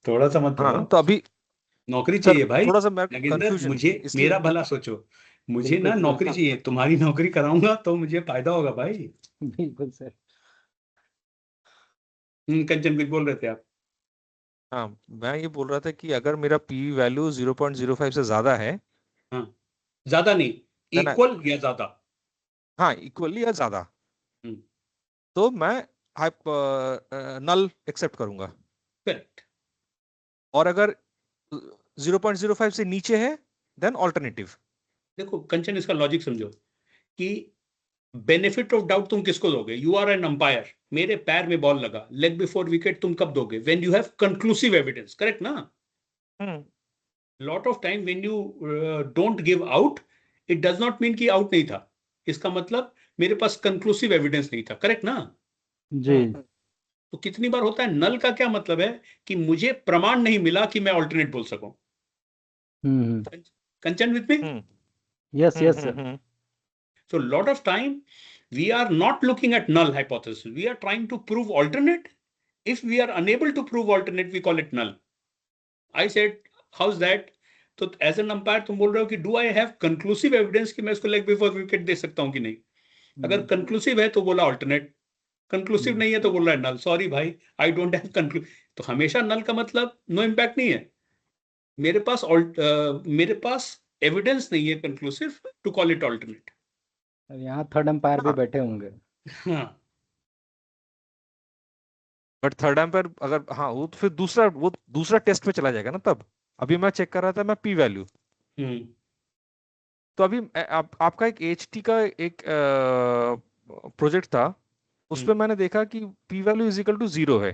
थोड़ा सा मत हाँ पढ़ो, तो अभी नौकरी सर चाहिए भाई। थोड़ा सा मैं नागेंद्र, कंफ्यूजन मुझे इसलिए मेरा भला सोचो, मुझे बिल्कुल ना सर। नौकरी चाहिए, तुम्हारी नौकरी कराऊंगा तो मुझे फायदा होगा भाई। बिल्कुल सर। कंचन कुछ बोल रहे थे आप? हाँ मैं ये बोल रहा था कि अगर मेरा पी वैल्यू 0.05 से ज्यादा है हाँ, ज्यादा नहीं, देन इक्वल या ज्यादा। हाँ इक्वली या ज्यादा हम्म, तो मैं नल एक्सेप्ट करूंगा। करेक्ट। और अगर 0.05 से नीचे है देन ऑल्टरनेटिव। देखो कंचन, इसका लॉजिक समझो कि बेनिफिट ऑफ डाउट तुम किसको दोगे? यू आर एन अंपायर, मेरे पैर में बॉल लगा, लेग बिफोर विकेट, तुम कब दोगे? When you have conclusive evidence, correct ना? Lot of time when you don't give out, it does not mean कि आउट नहीं था, इसका मतलब मेरे पास कंक्लूसिव एविडेंस नहीं था, करेक्ट ना? जी तो कितनी बार होता है नल का क्या मतलब है कि मुझे प्रमाण नहीं मिला कि मैं ऑल्टरनेट बोल सकूं। Kanchan with me? Yes yes sir. So a lot of time we are not looking at null hypothesis. We are trying to prove alternate. If we are unable to prove alternate, we call it null. I said, how's that? तो एज एन अंपायर तुम बोल रहे हो कि do I have conclusive evidence कि मैं इसको लेग बिफोर विकेट दे सकता हूं कि नहीं? अगर कंक्लूसिव है तो बोला ऑल्टरनेट, कंक्लूसिव नहीं है तो बोल रहा है नल। सॉरी भाई, आई डोंट हैव कंक्लूसिव। तो हमेशा नल का मतलब नो इम्पैक्ट नहीं है। मेरे पास एविडेंस नहीं है conclusive to call it alternate. यहाँ थर्ड अंपायर भी बैठे होंगे। हाँ, बट थर्ड एम्पायर अगर हाँ वो तो फिर दूसरा टेस्ट में चला जाएगा ना। तब अभी मैं चेक कर रहा था मैं पी वैल्यू, तो अभी आपका एक HT का एक प्रोजेक्ट था, उसपे मैंने देखा कि P value is equal to 0 है।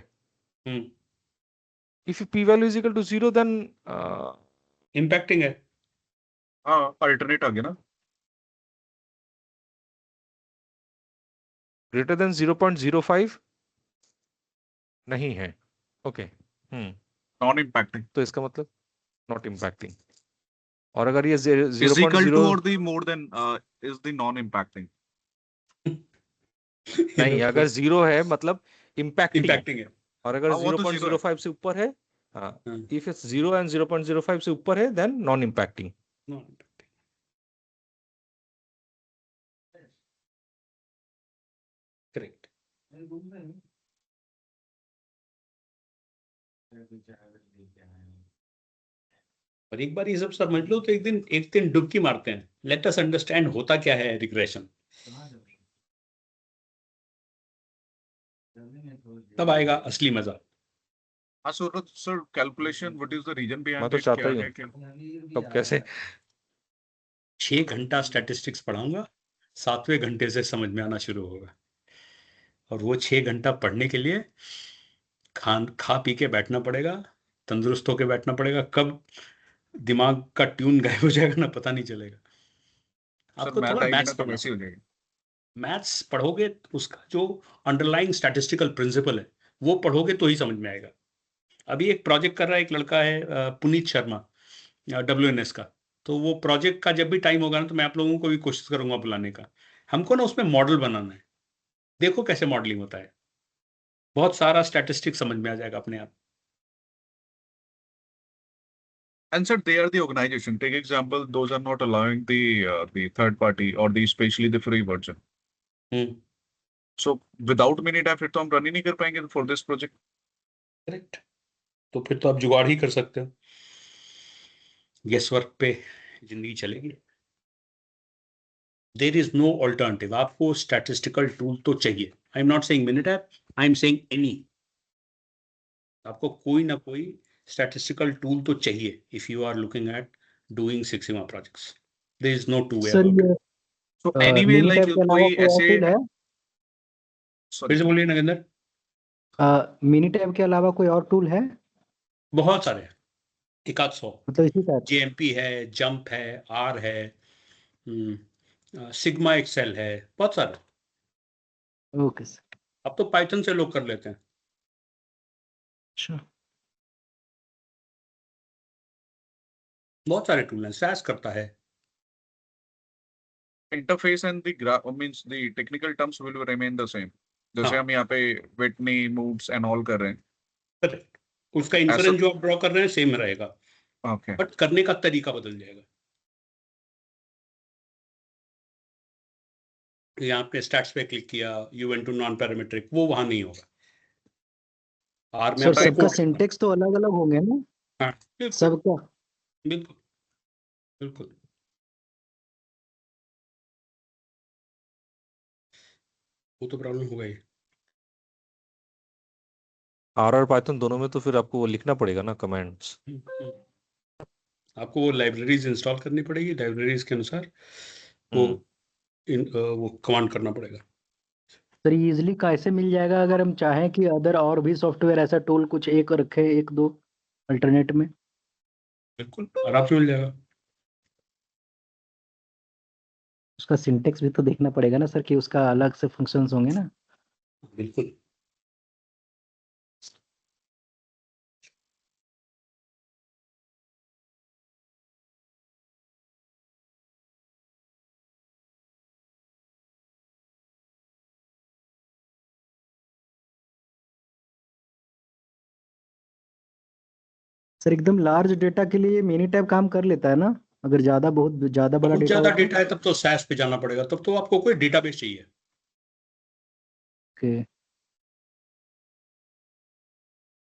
If P value is equal to 0 then impacting है। हाँ अल्टरनेट आ गया ना। ग्रेटर देन 0.05 नहीं है। ओके नॉन इम्पैक्टिंग तो इसका मतलब नॉट इम्पैक्टिंग। और अगर ये इज इक्वल टू 0.0 और the more than is the non impacting. नहीं, अगर 0 है मतलब इम्पैक्टिंग इम्पैक्टिंग है। और अगर हाँ, वो तो 0 है। 0.05 से ऊपर है, हाँ, हम्म, इफ इट्स 0 एंड 0.05 से ऊपर है then non impacting. no, correct. और एक बार ये सब समझ लो तो एक दिन डुबकी मारते हैं, लेट अस अंडरस्टैंड होता क्या है रिग्रेशन, तब आएगा असली मजा। हाँ sir, calculation what is the reason मैं बिहाइंड तो इट, चाहता क्या ही है हूँ, क्या? अब कैसे 6 घंटा स्टैटिस्टिक्स पढ़ाऊंगा, 7वें घंटे से समझ में आना शुरू होगा। और वो 6 घंटा पढ़ने के लिए खा पी के बैठना पड़ेगा, तंदुरुस्त होके बैठना पड़ेगा। कब दिमाग का ट्यून गायब हो जाएगा ना, पता नहीं चलेगा। सर आपको मैथ थोड़ा आएगी मैथ्स ना तो पढ़ना वैसे ही हो पड़ेगा। जाएगी। मैथ्स पढ़ोगे तो उसका जो अंडरलाइंग स्टैटिस्टिकल प्रिंसिपल है वो पढ़ोगे तो ही समझ में आएगा। अभी एक प्रोजेक्ट कर रहा है एक लड़का है, पुनीत शर्मा, WNS का। तो वो प्रोजेक्ट का जब भी टाइम होगा ना तो मैं आप लोगों को भी कोशिश करूंगा बुलाने का। हमको ना उसमें मॉडल बनाना है, देखो कैसे मॉडलिंग होता है, बहुत सारा स्टैटिस्टिक्स समझ में आ जाएगा अपने आप। And sir, they are the organization. Take example, those are not allowing the third party or the especially the free version. Hmm, So without Minitab फिर तो हम रन ही नहीं कर पाएंगे for this project. करेक्ट। तो फिर तो आप जुगाड़ ही कर सकते हो, गेस वर्क पे जिंदगी चलेगी। देर इज नो ऑल्टरनेटिव, आपको स्टैटिस्टिकल टूल तो चाहिए। I am not saying Minitab, I am saying any. आपको कोई ना कोई स्टैटिस्टिकल टूल तो चाहिए if you are looking at doing six sigma projects. There is no two way sir about it. ये So anyway, like मिनीटैब के अलावा कोई कोई और ऐसे टूल है? फिर sorry से बोलिए नगेंद्र। मिनीटैब के अलावा कोई और टूल है, बहुत सारे हैं, 100। मतलब इसी टाइप? JMP है, जंप है, R है, सिग्मा एक्सेल है, बहुत सारे। Okay sir. अब तो पाइथन से लोग कर लेते हैं। अच्छा, बहुत सारे टूल हैं, SAS करता है। interface and the graph means the technical terms will remain the same. जैसे हाँ, हम यहाँ पे Whitney moves and all कर रहे हैं. करेक्ट। उसका ऐसा इन्फ्रेंस जो आप ड्रॉ कर रहे हैं सेम रहेगा, okay. बट करने का तरीका बदल जाएगा। यहाँ पे स्टैट्स पे क्लिक किया, you went to non parametric, वो वहां नहीं होगा। आर में सर आपको सबका कोड, सिंटेक्स तो अलग अलग होंगे ना हाँ बिल्कुल सबका? बिल्कुल बिल्कुल। वो तो प्रॉब्लम होगा ही। आर और पाइथन दोनों में तो फिर आपको वो लिखना पड़ेगा ना कमांड्स। आपको वो लाइब्रेरीज इंस्टॉल करनी पड़ेगी, लाइब्रेरीज के अनुसार वो वो कमांड करना पड़ेगा। सर ये इजिली कैसे मिल जाएगा अगर हम चाहें कि अदर और भी सॉफ्टवेयर ऐसा टूल कुछ एक रखे, एक दो अल्टरनेट में? बिल्कुल आराम से मिल जाएगा। उसका सिंटेक्स भी तो देखना पड़ेगा ना सर, कि उसका अलग से फंक्शंस होंगे ना। बिल्कुल। सर एकदम लार्ज डेटा के लिए मिनी टैब काम कर लेता है ना, अगर ज्यादा बहुत ज्यादा बड़ा बहुत डेटा ज्यादा हो तो? डेटा है तब तो SAS पे जाना पड़ेगा, तब तो आपको कोई डेटाबेस चाहिए। ओके।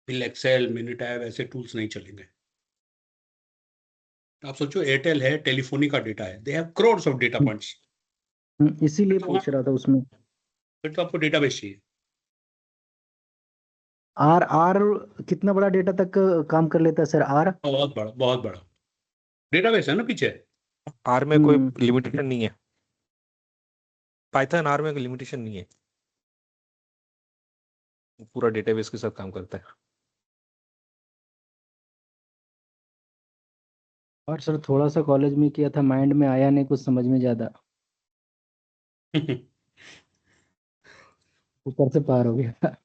फिर एक्सेल, मिनिटैब ऐसे टूल्स नहीं चलेंगे। आप सोचो एयरटेल है, टेलीफोनिका डेटा है, they have crores of data points. इसीलिए तो पूछ रहा था उसमें। फिर तो आपको डेटाबेस चाहिए। आर आर कितना बड़ा डेटा तक काम कर लेता है सर आर? बहुत बड़ा डेटाबेस है ना पीछे। आर में कोई लिमिटेशन नहीं है, पाइथन आर में कोई लिमिटेशन नहीं है, पूरा डेटाबेस के साथ काम करता है। और सर थोड़ा सा कॉलेज में किया था, माइंड में आया नहीं कुछ समझ में ज्यादा, ऊपर से पार हो गया।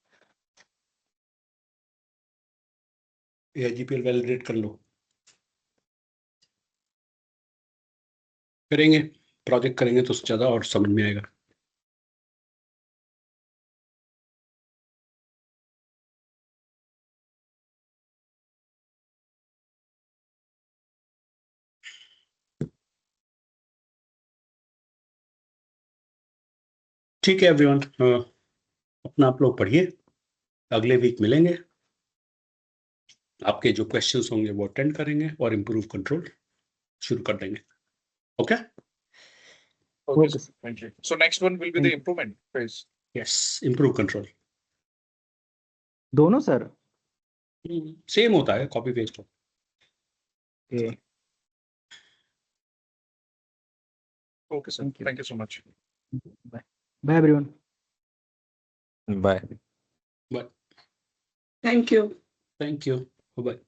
GPL वैलिडेट कर लो, करेंगे प्रोजेक्ट करेंगे तो ज्यादा और समझ में आएगा। ठीक है एवरीवन, अपना आप लोग पढ़िए, अगले वीक मिलेंगे, आपके जो क्वेश्चंस होंगे वो अटेंड करेंगे और इम्प्रूव कंट्रोल शुरू कर देंगे। Okay, Okay, Okay, sir. Thank you. So next one will be the improvement phase. Yes, improve control दोनों सर? सेम होता है, copy paste. Okay. Okay, sir. Thank you. Thank you so much. Bye everyone. Bye. But thank you. Thank you, bye.